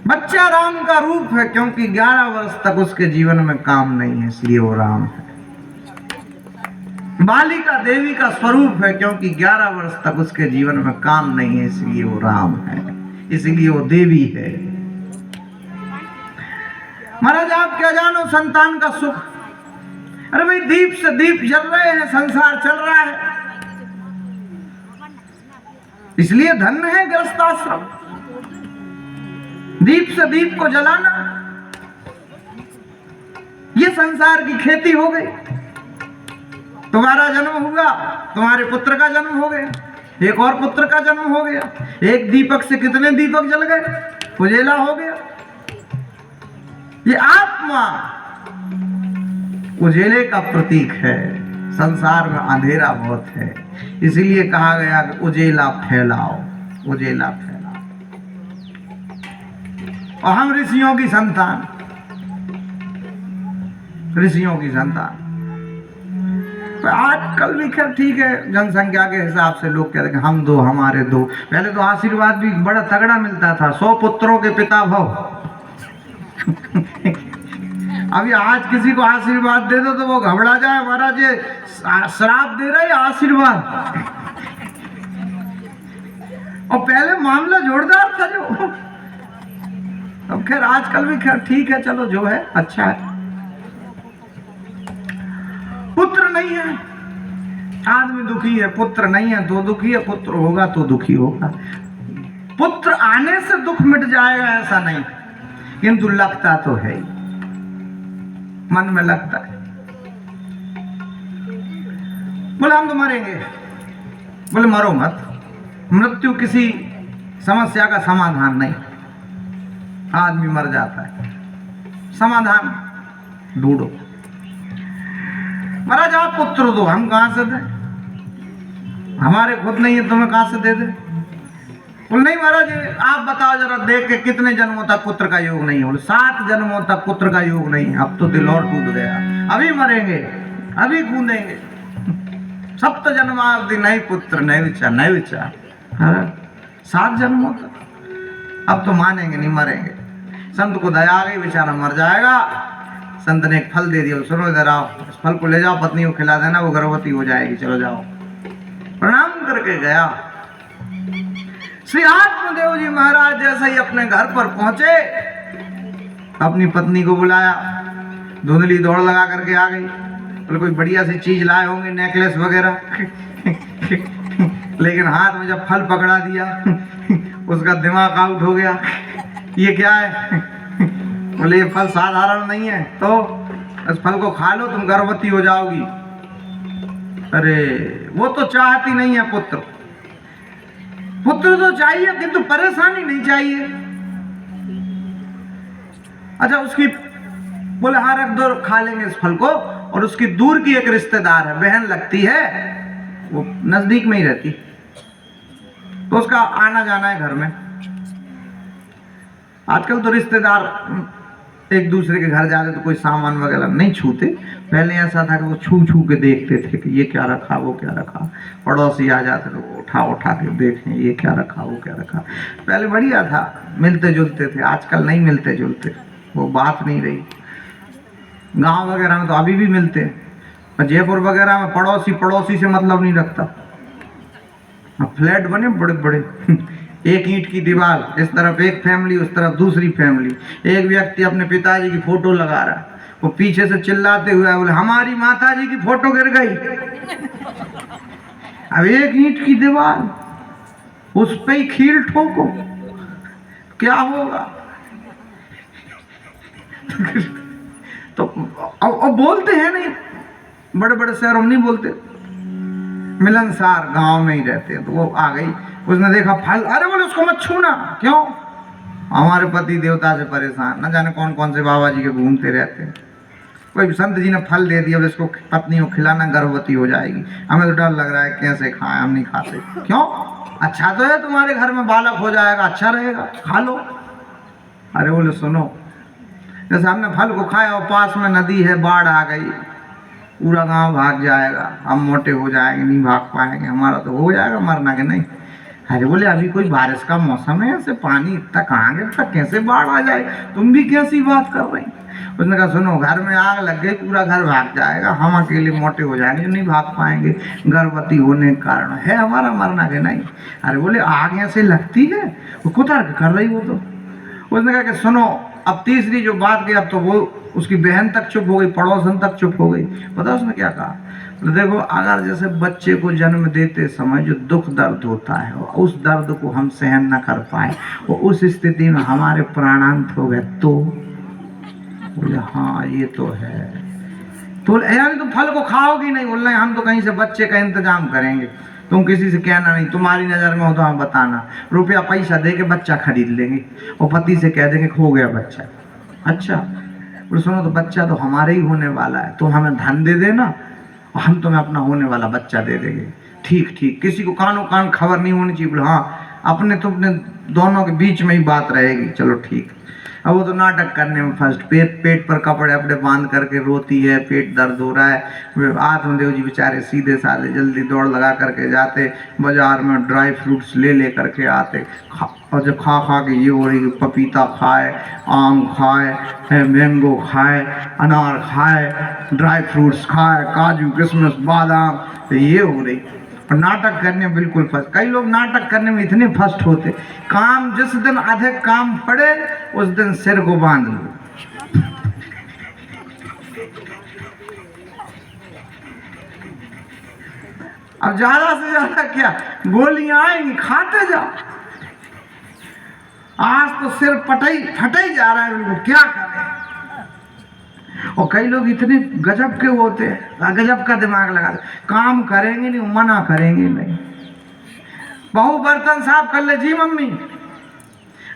बच्चा राम का रूप है, क्योंकि 11 वर्ष तक उसके जीवन में काम नहीं है, इसलिए वो राम है। बालिका देवी का स्वरूप है, क्योंकि 11 वर्ष तक उसके जीवन में काम नहीं है, इसलिए वो राम है, इसलिए वो देवी है। महाराज आप क्या जानो संतान का सुख। अरे भाई दीप से दीप जल रहे हैं, संसार चल रहा है, इसलिए धन्य है गृहस्थाश्रम। दीप से दीप को जलाना, ये संसार की खेती हो गई। तुम्हारा जन्म हुआ, तुम्हारे पुत्र का जन्म हो गया, एक और पुत्र का जन्म हो गया, एक दीपक से कितने दीपक जल गए, उजेला हो गया। ये आत्मा उजेले का प्रतीक है, संसार में अंधेरा बहुत है, इसीलिए कहा गया कि उजेला फैलाओ, उजेला फैलाओ। और हम ऋषियों की संतान, ऋषियों की संतान। तो आजकल भी खैर ठीक है, जनसंख्या के हिसाब से लोग कहते हैं हम दो, हमारे दो। पहले तो आशीर्वाद भी बड़ा तगड़ा मिलता था, 100 पुत्रों के पिता भव। अभी आज किसी को आशीर्वाद दे दो तो वो घबरा जाए, महाराज ये श्राप दे रहे आशीर्वाद। और पहले मामला जोरदार था जो। अब खैर आजकल भी खैर ठीक है, चलो जो है अच्छा है। पुत्र नहीं है, आदमी दुखी है, पुत्र नहीं है तो दुखी है, पुत्र होगा तो दुखी होगा। पुत्र आने से दुख मिट जाएगा ऐसा नहीं, किंतु लगता तो है ही, मन में लगता है। बोले हम तो मरेंगे, बोले मरो मत, मृत्यु किसी समस्या का समाधान नहीं। आदमी मर जाता है, समाधान ढूंढो। महाराज आप पुत्र दो, हम कहां से दें, हमारे खुद नहीं है, तुम्हें कहां से दे दे। बोले नहीं महाराज आप बताओ जरा देख के कितने जन्मों तक पुत्र का योग नहीं है। बोले 7 जन्मों तक पुत्र का योग नहीं है। अब तो दिल और टूट गया, अभी मरेंगे, अभी कूदेंगे। 7 जन्मावधि नहीं पुत्र, नहीं विचार, नहीं विचार। 7 जन्मों तक, अब तो मानेंगे नहीं, मरेंगे। संत को दया आ गई, बेचारा मर जाएगा। संत ने एक फल दे दिया, सुनो इधर आओ, इस फल को ले जाओ, पत्नी को खिला देना, वो गर्भवती हो जाएगी, चलो जाओ। प्रणाम करके गया। श्री आत्मदेव जी महाराज जैसे ही अपने घर पर पहुंचे, अपनी पत्नी को बुलाया, धुंधली दौड़ लगा करके आ गई। बोले कोई बढ़िया सी चीज लाए होंगे, नेकलेस वगैरह। लेकिन हाथ में जब फल पकड़ा दिया उसका दिमाग आउट हो गया, ये क्या है। बोले ये फल साधारण नहीं है, तो इस फल को खा लो, तुम गर्भवती हो जाओगी। अरे वो तो चाहती नहीं है पुत्र, पुत्र तो चाहिए किंतु परेशानी नहीं चाहिए। अच्छा उसकी, बोले हाँ रख दो, खा लेंगे इस फल को। और उसकी दूर की एक रिश्तेदार है, बहन लगती है, वो नजदीक में ही रहती, तो उसका आना जाना है घर में। आजकल तो रिश्तेदार एक दूसरे के घर जाते तो कोई सामान वगैरह नहीं छूते। पहले ऐसा था कि वो छू छू के देखते थे कि ये क्या रखा, वो क्या रखा। पड़ोसी आ जाते तो उठा उठा के देखें ये क्या रखा, वो क्या रखा। पहले बढ़िया था, मिलते जुलते थे। आजकल नहीं मिलते जुलते, वो बात नहीं रही। गांव वगैरह में तो अभी भी मिलते हैं, जयपुर वगैरह में पड़ोसी पड़ोसी से मतलब नहीं रखता। फ्लैट बने बड़े बड़े, एक ईंट की दीवार, इस तरफ एक फैमिली, उस तरफ दूसरी फैमिली। एक व्यक्ति अपने पिताजी की फोटो लगा रहा, वो पीछे से चिल्लाते हुए बोले हमारी माताजी की फोटो गिर गई। अब एक ईंट की दीवार, उस पे ही खील ठोको, क्या होगा। तो अब बोलते हैं नहीं, बड़े बड़े शहरों में नहीं बोलते, मिलनसार गांव में ही रहते हैं। तो वो आ गई, उसने देखा फल, अरे बोले उसको मत छूना। क्यों? हमारे पति देवता से परेशान, न जाने कौन कौन से बाबा जी के घूमते रहते हैं। कोई संत जी ने फल दे दिया, इसको पत्नी को खिलाना, गर्भवती हो जाएगी। हमें तो डर लग रहा है कैसे खाएं, हम नहीं खाते। क्यों? अच्छा तो है, तुम्हारे घर में बालक हो जाएगा, अच्छा रहेगा, खा लो। अरे बोले सुनो, जैसे हमने फल को खाया और पास में नदी है, बाढ़ आ गई, पूरा गांव भाग जाएगा, हम मोटे हो जाएंगे, नहीं भाग पाएंगे, हमारा तो हो जाएगा मरना के नहीं। अरे बोले अभी कोई बारिश का मौसम है, ऐसे पानी इतना कहाँ गिरता, कैसे बाढ़ आ जाए, तुम भी कैसी बात कर रही। उसने कहा सुनो, घर में आग लग गई, पूरा घर भाग जाएगा, हम अकेले मोटे हो जाएंगे, नहीं भाग पाएंगे, गर्भवती होने के कारण है हमारा मरना के नहीं। अरे बोले आग ऐसे लगती है, वो कुतर कर रही वो तो। उसने कहा कि सुनो, अब तीसरी जो बात की, अब तो वो उसकी बहन तक चुप हो गई, पड़ोसन तक चुप हो गई। पता उसने क्या कहा, तो देखो अगर जैसे बच्चे को जन्म देते समय जो दुख दर्द होता है, उस दर्द को हम सहन न कर पाए और उस स्थिति में हमारे प्राणांत हो गए तो बोले हाँ ये तो है। तो यानी तुम फल को खाओगी नहीं, बोल रहे हम तो कहीं से बच्चे का इंतजाम करेंगे, तुम किसी से कहना नहीं, तुम्हारी नज़र में हो तो हम बताना, रुपया पैसा दे के बच्चा खरीद लेंगे और पति से कह देंगे खो गया बच्चा। अच्छा बोले सुनो, तो बच्चा तो हमारे ही होने वाला है, तुम हमें धन दे देना और हम तुम्हें अपना होने वाला बच्चा दे देंगे। ठीक ठीक, किसी को कानों कान खबर नहीं होनी चाहिए। बोले हाँ, अपने तुमने दोनों के बीच में ही बात रहेगी, चलो ठीक। अब वो तो नाटक करने में फर्स्ट, पेट पर कपड़े अपने बांध करके रोती है, पेट दर्द हो रहा है। आत्मदेव जी बेचारे सीधे साधे जल्दी दौड़ लगा करके जाते बाजार में, ड्राई फ्रूट्स ले करके आते, और जब खा के ये हो रही, पपीता खाए, आम खाए, मैंगो खाए, अनार खाए, ड्राई फ्रूट्स खाए, काजू किशमिश बादाम, तो ये हो रही। और नाटक करने में बिल्कुल फर्स्ट। कई लोग नाटक करने में इतने फर्स्ट होते, काम जिस दिन अधिक काम पड़े उस दिन सिर को बांध लो। अब ज्यादा से ज्यादा क्या गोलियां आएंगी, खाते जाओ। आज तो सिर फटा ही जा रहा है बिल्कुल, क्या करें। और कई लोग इतने गजब के होते हैं, गजब का दिमाग लगा दे, काम करेंगे नहीं, मना करेंगे नहीं। बहू बर्तन साफ कर ले, जी मम्मी।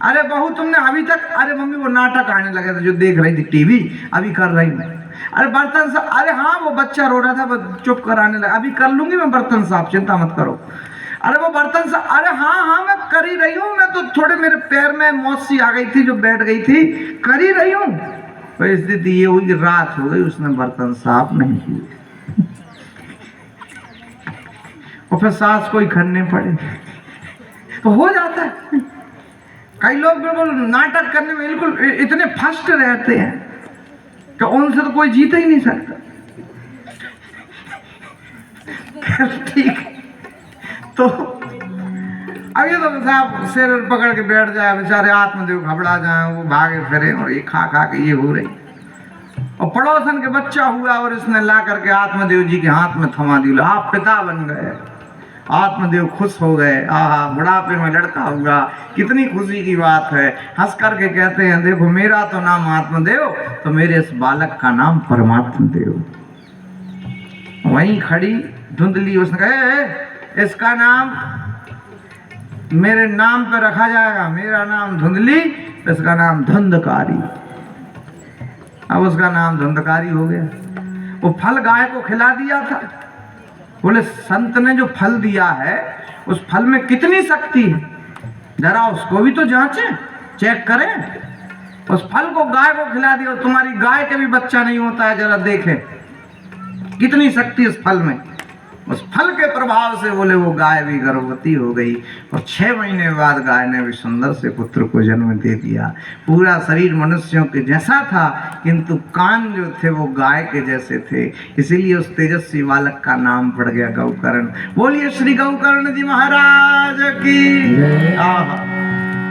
अरे बहू तुमने अभी तक, अरे मम्मी वो नाटक आने लगा था जो देख रही थी टीवी, अभी कर रही हूँ। अरे बर्तन साफ, अरे हाँ वो बच्चा रो रहा था, चुप कराने लगा, अभी कर लूंगी मैं बर्तन साफ, चिंता मत करो। अरे वो बर्तन साफ, अरे हाँ मैं कर ही रही हूँ, मैं तो थोड़े मेरे पैर में मौसी आ गई थी जो बैठ गई थी, कर ही रही हूँ। तो स्थिति ये हुई कि रात हो गई, उसने बर्तन साफ नहीं किए और फिर सास को ही करने पड़े। तो हो जाता है। कई लोग बिल्कुल नाटक करने में बिल्कुल इतने फर्स्ट रहते हैं कि उनसे तो कोई जीत ही नहीं सकता। ठीक, तो अब ये तो साहब सिर पकड़ के बैठ जाए, बेचारे आत्मदेव घबरा जाए, वो भागे फिरे और ये खा के ये हो रही। और पड़ोसन के बच्चा हुआ और इसने ला करके आत्मदेव जी के हाथ में थमा दिया, आप पिता बन गए। आत्मदेव खुश हो गए, आहा बुढ़ापे में लड़का हुआ, कितनी खुशी की बात है। हंस करके कहते हैं देखो मेरा तो नाम आत्मदेव, तो मेरे इस बालक का नाम परमात्मा देव। वहीं खड़ी धुंधली, उसने कहा इसका नाम मेरे नाम पे रखा जाएगा, मेरा नाम धुंधली, इसका नाम धुंधकारी। अब उसका नाम धुंधकारी हो गया। वो फल गाय को खिला दिया था। बोले संत ने जो फल दिया है उस फल में कितनी शक्ति है, जरा उसको भी तो जांचें, चेक करें। उस फल को गाय को खिला दिया, तुम्हारी गाय के भी बच्चा नहीं होता है, जरा देखें कितनी शक्ति इस फल में। उस फल के प्रभाव से बोले वो गाय भी गर्भवती हो गई और 6 महीने बाद गाय ने भी सुंदर से पुत्र को जन्म दे दिया। पूरा शरीर मनुष्यों के जैसा था किंतु कान जो थे वो गाय के जैसे थे, इसीलिए उस तेजस्वी बालक का नाम पड़ गया गौकर्ण। बोलिए श्री गौकर्ण जी महाराज की।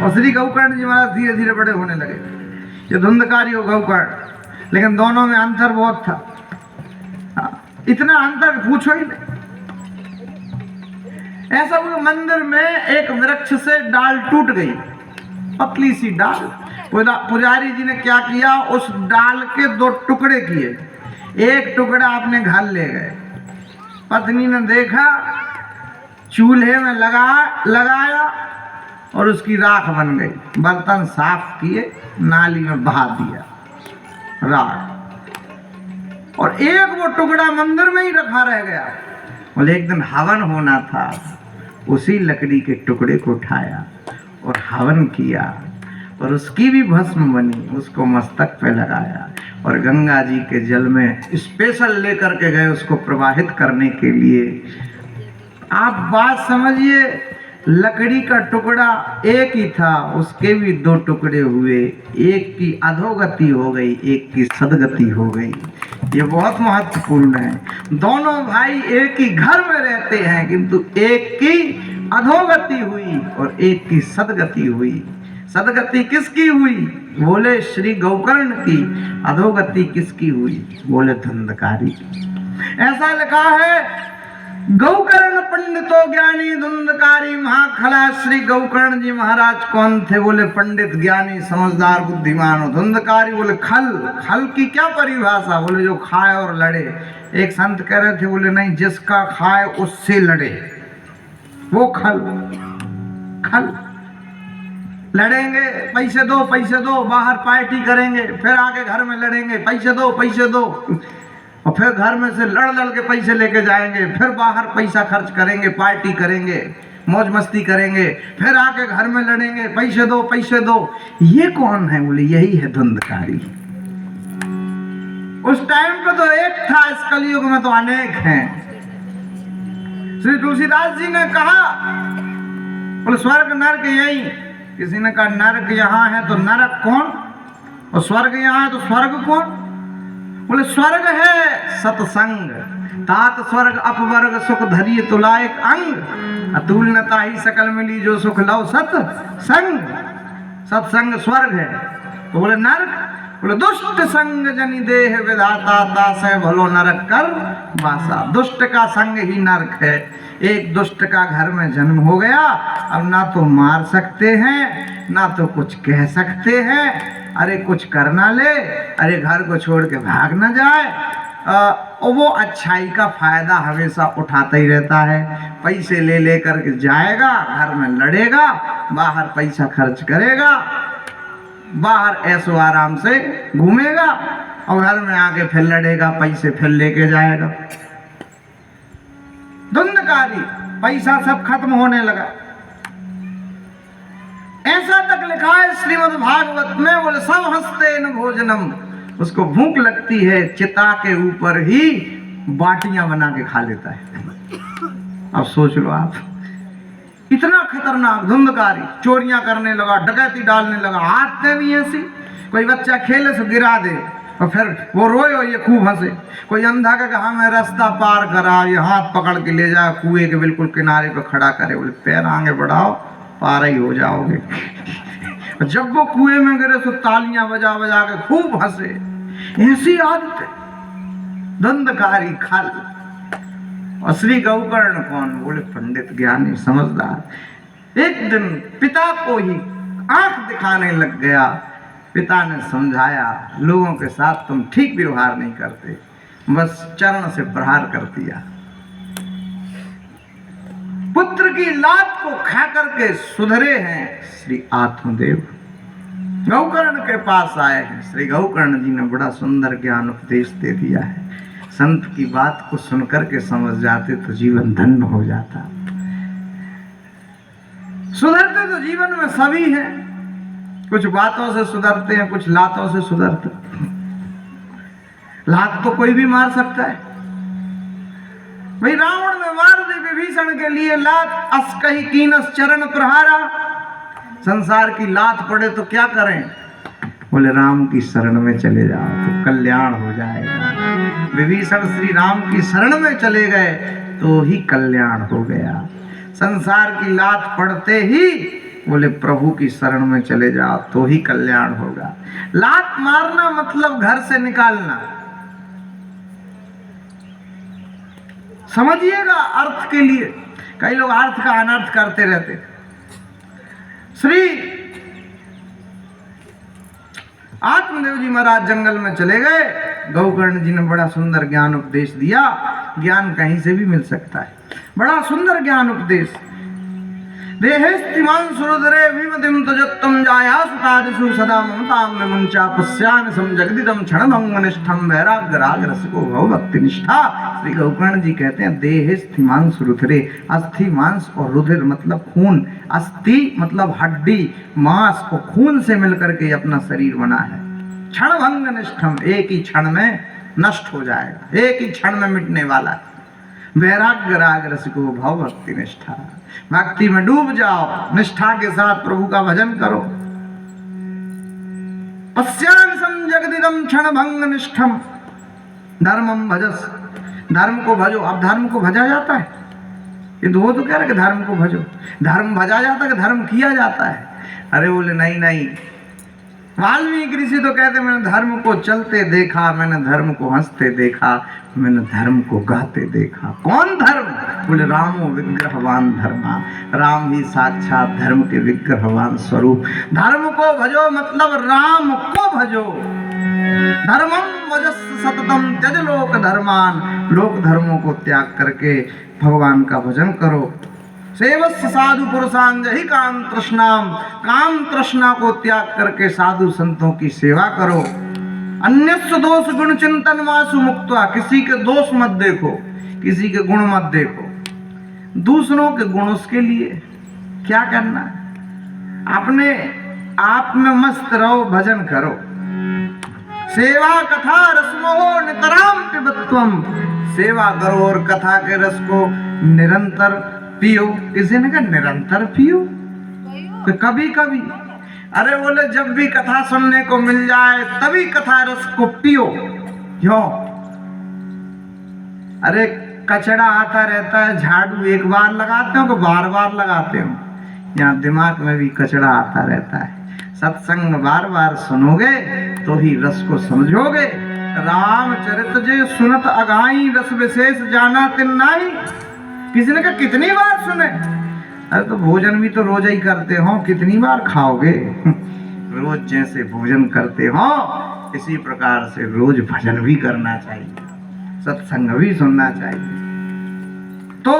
और श्री गौकर्ण जी महाराज धीरे धीरे बड़े होने लगे, ये धुंधकारी हो गौकर्ण, लेकिन दोनों में अंतर बहुत था। इतना अंतर पूछो ही नहीं। ऐसा हुआ मंदिर में एक वृक्ष से डाल टूट गई, पतली सी डाल। पुजारी जी ने क्या किया, उस डाल के 2 टुकड़े किए, एक टुकड़ा अपने घर ले गए। पत्नी ने देखा, चूल्हे में लगाया और उसकी राख बन गई। बर्तन साफ किए, नाली में बहा दिया राख, और एक वो टुकड़ा मंदिर में ही रखा रह गया। बोले एक दिन हवन होना था, उसी लकड़ी के टुकड़े को उठाया और हवन किया और उसकी भी भस्म बनी, उसको मस्तक पे लगाया और गंगा जी के जल में स्पेशल लेकर के गए उसको प्रवाहित करने के लिए। आप बात समझिए, लकड़ी का टुकड़ा एक ही था, उसके भी दो टुकड़े हुए, एक की अधोगति हो गई, एक की सदगति हो गई। ये बहुत महत्वपूर्ण है। दोनों भाई एक ही घर में रहते हैं, किंतु एक की अधोगति हुई और एक की सदगति हुई। सदगति किसकी हुई? बोले श्री गौकर्ण की। अधोगति किसकी हुई? बोले धुंधकारी की। ऐसा लिखा है, गौकर्ण पंडितो ज्ञानी धुंधकारी महाखला। श्री गौकर्ण जी महाराज कौन थे? बोले पंडित, ज्ञानी, समझदार, बुद्धिमान। धुंधकारी बोले खल। खल की क्या परिभाषा? बोले जो खाए और लड़े। एक संत कह रहे थे, बोले नहीं, जिसका खाए उससे लड़े, वो खल। खल लड़ेंगे, पैसे दो पैसे दो, बाहर पार्टी करेंगे, फिर आके घर में लड़ेंगे, पैसे दो पैसे दो, और फिर घर में से लड़ लड़ के पैसे लेके जाएंगे, फिर बाहर पैसा खर्च करेंगे, पार्टी करेंगे, मौज मस्ती करेंगे, फिर आके घर में लड़ेंगे, पैसे दो पैसे दो। ये कौन है? बोले यही है धुंधकारी। उस टाइम पे तो एक था, इस कलयुग में तो अनेक हैं। श्री तुलसीदास जी ने कहा, बोले स्वर्ग नरक यही। किसी ने कहा नरक यहाँ है तो नरक कौन, और स्वर्ग यहाँ है तो स्वर्ग कौन? बोले स्वर्ग है सत्संग, तात स्वर्ग अपवर्ग सुख धरिय तुलायक अंग, अतुल न ताहि सकल मिली जो सुख लव सत्संग। सत्संग स्वर्ग है। तो बोले नरक, बोले दुष्ट संग जनि देह विधाता, तासे भलो नरक कर वासा। दुष्ट का संग ही नरक है। एक दुष्ट का घर में जन्म हो गया, अब ना तो मार सकते हैं, ना तो कुछ कह सकते हैं, अरे कुछ करना ले, अरे घर को छोड़ के भाग ना जाए। और वो अच्छाई का फायदा हमेशा उठाता ही रहता है। पैसे ले ले करके जाएगा, घर में लड़ेगा, बाहर पैसा खर्च करेगा, बाहर ऐसो आराम से घूमेगा, और घर में आके फिर लड़ेगा, पैसे फिर लेके जाएगा। धुंधकारी, पैसा सब खत्म होने लगा। ऐसा तक लिखा है श्रीमद् भागवत में, बोले सब हंसते न भोजनम। उसको भूख लगती है, चिता के ऊपर ही बाटियां बना के खा लेता है। अब सोच लो आप, इतना खतरनाक धुंधकारी। चोरियां करने लगा, डकैती डालने लगा, हाथ में भी ऐसी। कोई बच्चा खेले से गिरा दे और फिर वो रोए और ये खूब हंसे। कोई अंधा का हमें रास्ता पार करा, ये हाथ पकड़ के ले जाए कुएं के बिल्कुल किनारे पे खड़ा करे, बोले पैर आगे बढ़ाओ, पार ही हो जाओगे। जब वो कुएं में गिरे तो तालियां बजा बजा के खूब हंसे। ऐसी आदत धुंधकारी खल। और श्री गौकर्ण कौन? बोले पंडित, ज्ञानी, समझदार। एक दिन पिता को ही आंख दिखाने लग गया। पिता ने समझाया, लोगों के साथ तुम ठीक व्यवहार नहीं करते, बस चरण से प्रहार कर दिया। पुत्र की लात को खा करके सुधरे हैं श्री आत्मदेव। गौकर्ण के पास आए हैं। श्री गौकर्ण जी ने बड़ा सुंदर ज्ञान उपदेश दे दिया है। संत की बात को सुनकर के समझ जाते तो जीवन धन्य हो जाता। सुधरते तो जीवन में सभी हैं, कुछ बातों से सुधरते हैं, कुछ लातों से सुधरते। लात तो कोई भी मार सकता है। भाई रावण ने मार दी विभीषण के लिए लात, अस्कही कीनस चरण प्रहारा। संसार की लात पड़े तो क्या करें? बोले राम की शरण में चले जाओ तो कल्याण हो जाएगा। विभीषण श्री राम की शरण में चले गए तो ही कल्याण हो गया। संसार की लात पड़ते ही बोले प्रभु की शरण में चले जाओ तो ही कल्याण होगा। लात मारना मतलब घर से निकालना। समझिएगा अर्थ के लिए। कई लोग अर्थ का अनर्थ करते रहते। श्री आत्मदेव जी महाराज जंगल में चले गए। गौकर्ण जी ने बड़ा सुंदर ज्ञान उपदेश दिया। ज्ञान कहीं से भी मिल सकता है। बड़ा सुंदर ज्ञान उपदेश। देहेस्तिमान सुरधरे विमतिम तजत्तम जायासुतादिषु सदा ममतां विमुञ्चा पश्यान समजगदिदं क्षणभंगनिष्ठं वैराग्यराग रसिको भव भक्तिनिष्ठा। श्री गौकर्ण जी कहते हैं देहेस्तिमान सुरधरे, अस्थि मांस और रुधिर मतलब खून, अस्थि मतलब हड्डी, मांस और खून से मिलकर के अपना शरीर बना है। क्षणभंगनिष्ठम, एक ही क्षण में नष्ट हो जाएगा, एक ही क्षण में मिटने वाला है। वैराग्य राग रस को भाव भक्ति निष्ठा, भक्ति में डूब जाओ, निष्ठा के साथ प्रभु का भजन करो। पश्यान जगदिदम क्षण भंग निष्ठम धर्मम भजस, धर्म को भजो। अब धर्म को भजा जाता है, ये तो वो तो कह रहे कि धर्म को भजो, धर्म भजा जाता है कि धर्म किया जाता है? अरे बोले नहीं नहीं, वाल्मीकि ऋषि तो कहते मैंने धर्म को चलते देखा, मैंने धर्म को हंसते देखा, मैंने धर्म को गाते देखा। कौन धर्म? बोले रामो विग्रहवान धर्मा, राम ही साक्षात धर्म के विग्रहवान स्वरूप। धर्म को भजो मतलब राम को भजो। धर्मम वजस सततम त्यज लोक धर्मान, लोक धर्मों को त्याग करके भगवान का भजन करो। सेवस्य साधु पुरुषान जहि काम तृष्णाम, काम तृष्णा को त्याग करके साधु संतों की सेवा करो। अन्यस्य दोष गुण चिंतन वासु मुक्त्वा, किसी के दोष मत देखो, किसी के गुण मत देखो, दूसरों के गुण उसके लिए क्या करना है, अपने आप में मस्त रहो, भजन करो। सेवा कथा रसमोहो नितराम पिबत्वम, सेवा करो और कथा के रस को निरंतर पियो। किसी ने कहा निरंतर पियो, तो कभी कभी, अरे बोले जब भी कथा सुनने को मिल जाए तभी कथा रस को पियो। क्यों? अरे कचड़ा आता रहता है, झाड़ू एक बार लगाते हो कि बार बार लगाते हो? यहाँ दिमाग में भी कचड़ा आता रहता है। सत्संग बार बार सुनोगे तो ही रस को समझोगे। रामचरित जे सुनत अगाई, रस विशेष जाना तिन नाही। किसी ने कहा कितनी बार सुने? अरे तो भोजन भी तो रोज ही करते हो, कितनी बार खाओगे? रोज जैसे भोजन करते हो इसी प्रकार से रोज भजन भी करना चाहिए, सत्संग भी सुनना चाहिए। तो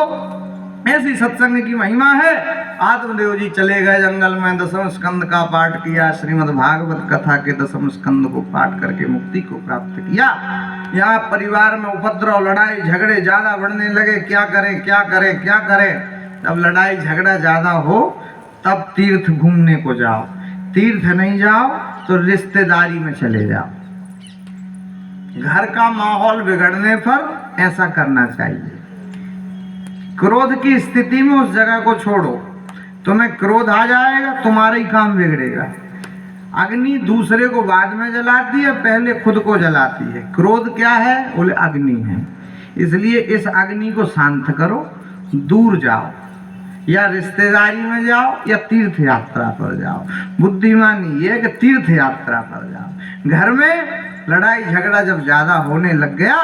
ऐसी सत्संग की महिमा है। आत्मदेव जी चले गए जंगल में, दसम स्कंद का पाठ किया, श्रीमद् भागवत कथा के दसम स्कंद को पाठ करके मुक्ति को प्राप्त किया। यहाँ परिवार में उपद्रव, लड़ाई झगड़े ज्यादा बढ़ने लगे। क्या करें क्या करें क्या करें? जब लड़ाई झगड़ा ज्यादा हो तब तीर्थ घूमने को जाओ, तीर्थ नहीं जाओ तो रिश्तेदारी में चले जाओ। घर का माहौल बिगड़ने पर ऐसा करना चाहिए। क्रोध की स्थिति में उस जगह को छोड़ो, तुम्हें क्रोध आ जाएगा, तुम्हारा ही काम बिगड़ेगा। अग्नि दूसरे को बाद में जलाती है, पहले खुद को जलाती है। क्रोध क्या है? बोले अग्नि है। इसलिए इस अग्नि को शांत करो, दूर जाओ, या रिश्तेदारी में जाओ या तीर्थ यात्रा पर जाओ। बुद्धिमानी ये कि तीर्थ यात्रा पर जाओ। घर में लड़ाई झगड़ा जब ज्यादा होने लग गया,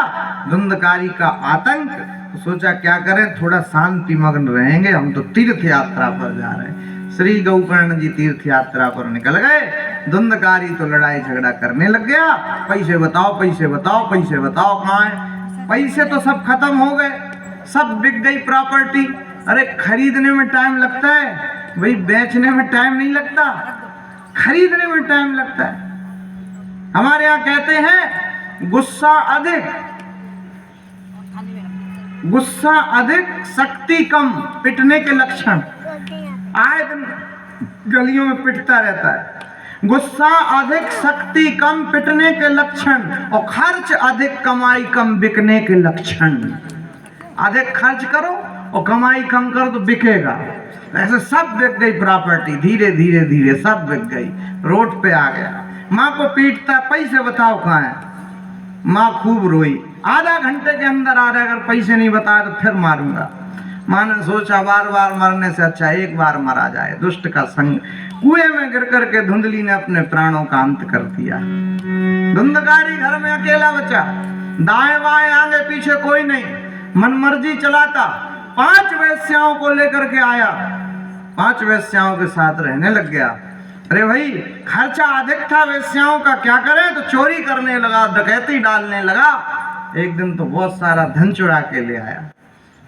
धुंधकारी का आतंक, तो सोचा क्या करें, थोड़ा शांति मग्न रहेंगे, हम तो तीर्थ यात्रा पर जा रहे हैं। श्री गौकर्ण जी तीर्थ यात्रा पर निकल गए। धुंधकारी तो लड़ाई झगड़ा करने लग गया, पैसे बताओ पैसे बताओ पैसे बताओ, कहाँ है? पैसे तो सब खत्म हो गए, सब बिक गई प्रॉपर्टी। अरे खरीदने में टाइम लगता है भाई, बेचने में टाइम नहीं लगता, खरीदने में टाइम लगता है। हमारे यहाँ कहते हैं गुस्सा अधिक शक्ति कम, पिटने के लक्षण। आए दिन गलियों में पिटता रहता है। गुस्सा अधिक शक्ति कम, पिटने के लक्षण। और खर्च अधिक कमाई कम, बिकने के लक्षण। अधिक खर्च करो और कमाई कम करो तो बिकेगा। ऐसे सब बिक गई प्रॉपर्टी, धीरे धीरे धीरे सब बिक गई। रोड पे आ गया, माँ को पीटता, पैसे बताओ कहाँ है? माँ खूब रोई। आधा घंटे के अंदर आ रहा है, अगर पैसे नहीं बताए तो फिर मारूंगा। माँ ने सोचा बार बार मरने से अच्छा एक बार मरा जाए। दुष्ट का संग। कुएं में गिर करके धुंधली ने अपने प्राणों का अंत कर दिया। धुंधकारी घर में अकेला बचा, दाएं बाएं आगे पीछे कोई नहीं, मनमर्जी चलाता। 5 वेश्याओं को लेकर के आया, 5 वेश्याओं के साथ रहने लग गया। अरे भाई खर्चा अधिक था वेश्याओं का, क्या करें? तो चोरी करने लगा, डकैती डालने लगा। एक दिन तो बहुत सारा धन चुरा के ले आया।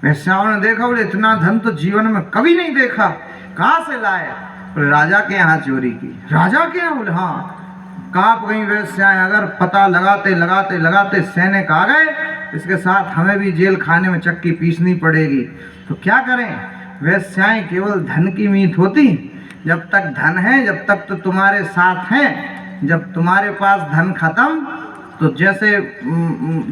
वेश्याओं ने देखा, बोले इतना धन तो जीवन में कभी नहीं देखा, कहाँ से लाए? बोले राजा के यहाँ चोरी की। राजा के यहाँ? बोले हाँ। कांप गई वेश्याएं। अगर पता लगाते लगाते लगाते सैनिक आ गए, इसके साथ हमें भी जेल खाने में चक्की पीसनी पड़ेगी। तो क्या करें? वेश्याएं केवल धन की मीत होती। जब तक धन है, जब तक तो तुम्हारे साथ हैं, जब तुम्हारे पास धन खत्म तो जैसे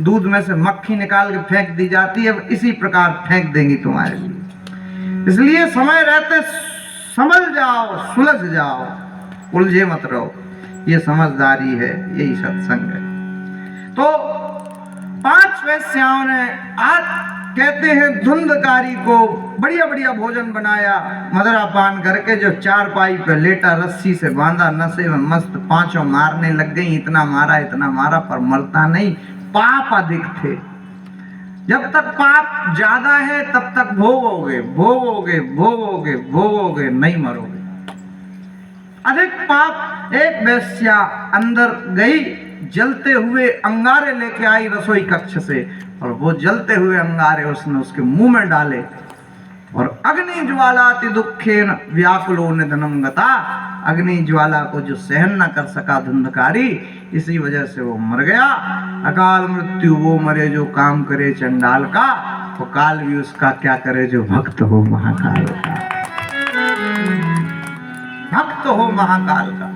दूध में से मक्खी निकाल के फेंक दी जाती है, इसी प्रकार फेंक देंगी तुम्हारे लिए। इसलिए समय रहते समझ जाओ, सुलझ जाओ, उलझे मत रहो। ये समझदारी है, यही सत्संग है। तो 5 वेश्याओं ने आज कहते हैं धुंधकारी को बढ़िया बढ़िया भोजन बनाया, मदरा पान करके, जो चारपाई पे लेटा रस्सी से बांधा, नशे में मस्त, पांचों मारने लग गई। इतना मारा पर मरता नहीं। पाप अधिक थे। जब तक पाप ज्यादा है तब तक भोगोगे भोगोगे भोगोगे भोगोगे, नहीं मरोगे। अधिक पाप। एक वेश्या अंदर गई, जलते हुए अंगारे लेके आई रसोई कक्ष से, और वो जलते हुए अंगारे उसने उसके मुंह में डाले, और अग्नि ज्वालाति दुखेन व्याकुलो निधनम गता। अग्नि ज्वाला को जो सहन न कर सका धुंधकारी, इसी वजह से वो मर गया। अकाल मृत्यु वो मरे जो काम करे चंडाल का, तो काल भी उसका क्या करे जो भक्त हो महाकाल का। भक्त हो महाकाल का।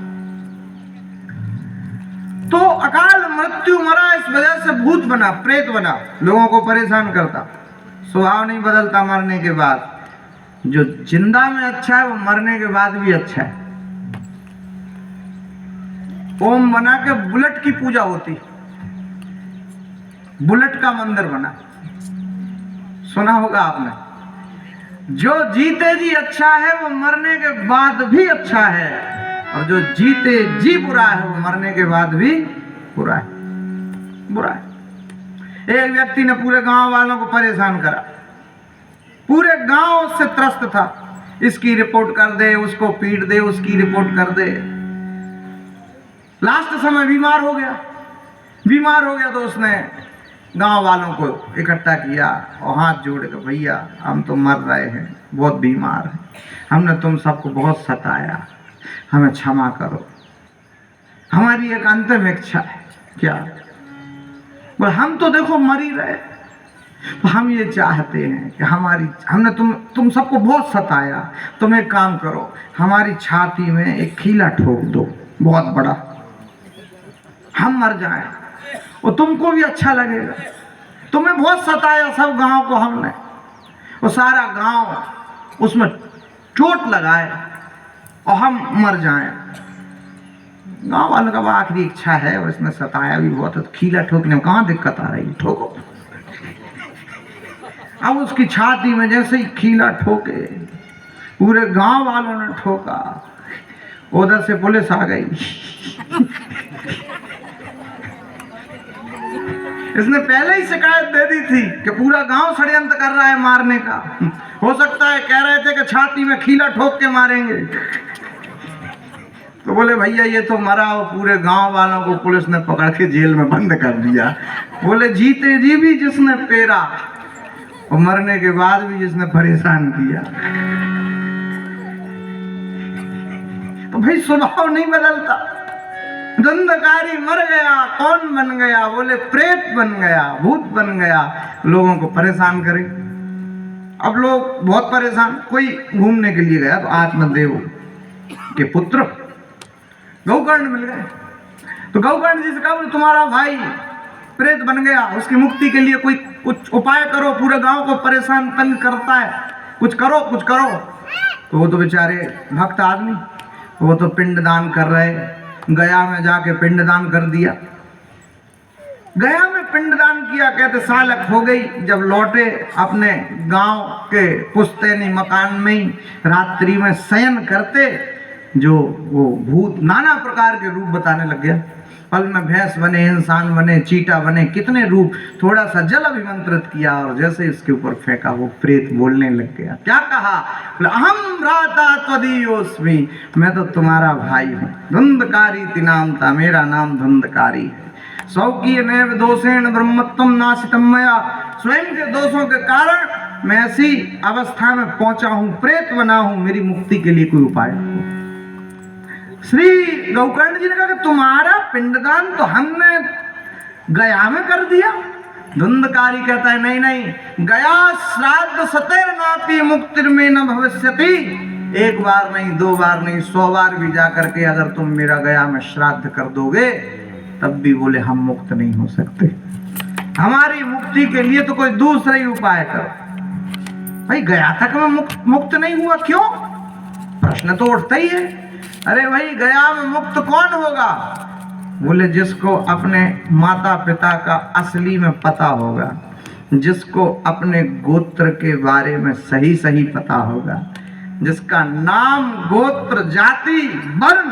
तो अकाल मृत्यु मरा, इस वजह से भूत बना, प्रेत बना, लोगों को परेशान करता। स्वभाव नहीं बदलता मरने के बाद। जो जिंदा में अच्छा है वो मरने के बाद भी अच्छा है। ओम बना के बुलेट की पूजा होती, बुलेट का मंदिर बना, सुना होगा आपने। जो जीते जी अच्छा है वो मरने के बाद भी अच्छा है, और जो जीते जी बुरा है वो मरने के बाद भी बुरा है, बुरा है। एक व्यक्ति ने पूरे गांव वालों को परेशान करा, पूरे गांव उससे त्रस्त था। इसकी रिपोर्ट कर दे, उसको पीट दे, उसकी रिपोर्ट कर दे। लास्ट समय बीमार हो गया। बीमार हो गया तो उसने गांव वालों को इकट्ठा किया और हाथ जोड़ के, भैया हम तो मर रहे हैं, बहुत बीमार हैं, हमने तुम सबको बहुत सताया, हमें क्षमा करो। हमारी एक अंतिम इच्छा है। क्या? बोले हम तो देखो मर ही रहे, तो हम ये चाहते हैं कि हमने तुम सबको बहुत सताया, तुम एक काम करो, हमारी छाती में एक खीला ठोक दो बहुत बड़ा, हम मर जाएं और तुमको भी अच्छा लगेगा। तुम्हें बहुत सताया सब गांव को हमने, और सारा गांव उसमें चोट लगाए और हम मर जाएं। गांव वालों का आखिरी इच्छा है, उसने सताया भी बहुत है, तो खीला ठोकने में कहाँ दिक्कत आ रही, ठोको। अब उसकी छाती में जैसे ही खीला ठोके, पूरे गांव वालों ने ठोका, उधर से पुलिस आ गई। इसने पहले ही शिकायत दे दी थी कि पूरा गांव षड्यंत्र कर रहा है मारने का। हो सकता है कह रहे थे कि छाती में खीला ठोक के मारेंगे। तो बोले भैया ये तो मरा, और पूरे गांव वालों को पुलिस ने पकड़ के जेल में बंद कर दिया। बोले जीते जी भी जिसने पेरा और मरने के बाद भी जिसने परेशान किया। तो भाई स्वभाव नहीं बदलता। धुंधकारी मर गया, कौन बन गया? बोले प्रेत बन गया, भूत बन गया, लोगों को परेशान करे। अब लोग बहुत परेशान। कोई घूमने के लिए गया तो आत्मदेव के पुत्र गौकर्ण मिल गए। तो गौकर्ण जी से कहा तुम्हारा भाई प्रेत बन गया, उसकी मुक्ति के लिए कोई कुछ उपाय करो, पूरे गांव को परेशान तंग करता है, कुछ करो कुछ करो। तो वो तो बेचारे भक्त आदमी, वो तो पिंडदान कर रहे, गया में जाके पिंडदान कर दिया। गया में पिंडदान किया, कहते सालक हो गई। जब लौटे अपने गांव के पुश्तैनी मकान में ही रात्रि में शयन करते, जो वो भूत नाना प्रकार के रूप बताने लग गया। पल में भैंस बने, इंसान बने, चीटा बने, कितने रूप। थोड़ा सा जल अभिमंत्रित किया और जैसे इसके ऊपर फेंका वो प्रेत बोलने लग गया। क्या कहा? अहम भ्राता त्वदीयोस्मि, मैं तो तुम्हारा भाई हूँ। धुंधकारी ति नाम था, मेरा नाम धुंधकारी है। स्वकीय नैव दोषेण ब्रह्मत्वम नाशितम मया, स्वयं के दोषों के कारण मैं ऐसी अवस्था में पहुंचा हूँ, प्रेत बना हूँ, मेरी मुक्ति के लिए कोई उपाय हो। श्री गौकर्ण जी ने कहा कि तुम्हारा पिंडदान तो हमने गया में कर दिया। धुंधकारी कहता है नहीं नहीं, गया श्राद्ध सतेर नापी मुक्तिर में न भविष्यति। एक बार नहीं, 2 बार नहीं, 100 बार भी जा करके अगर तुम मेरा गया में श्राद्ध कर दोगे तब भी बोले हम मुक्त नहीं हो सकते, हमारी मुक्ति के लिए तो कोई दूसरा ही उपाय करो। भाई गया तक में मुक्त नहीं हुआ, क्यों? प्रश्न तो उठता ही है। अरे भाई गया में मुक्त कौन होगा? बोले जिसको अपने माता पिता का असली में पता होगा, जिसको अपने गोत्र के बारे में सही सही पता होगा, जिसका नाम गोत्र जाति वर्ण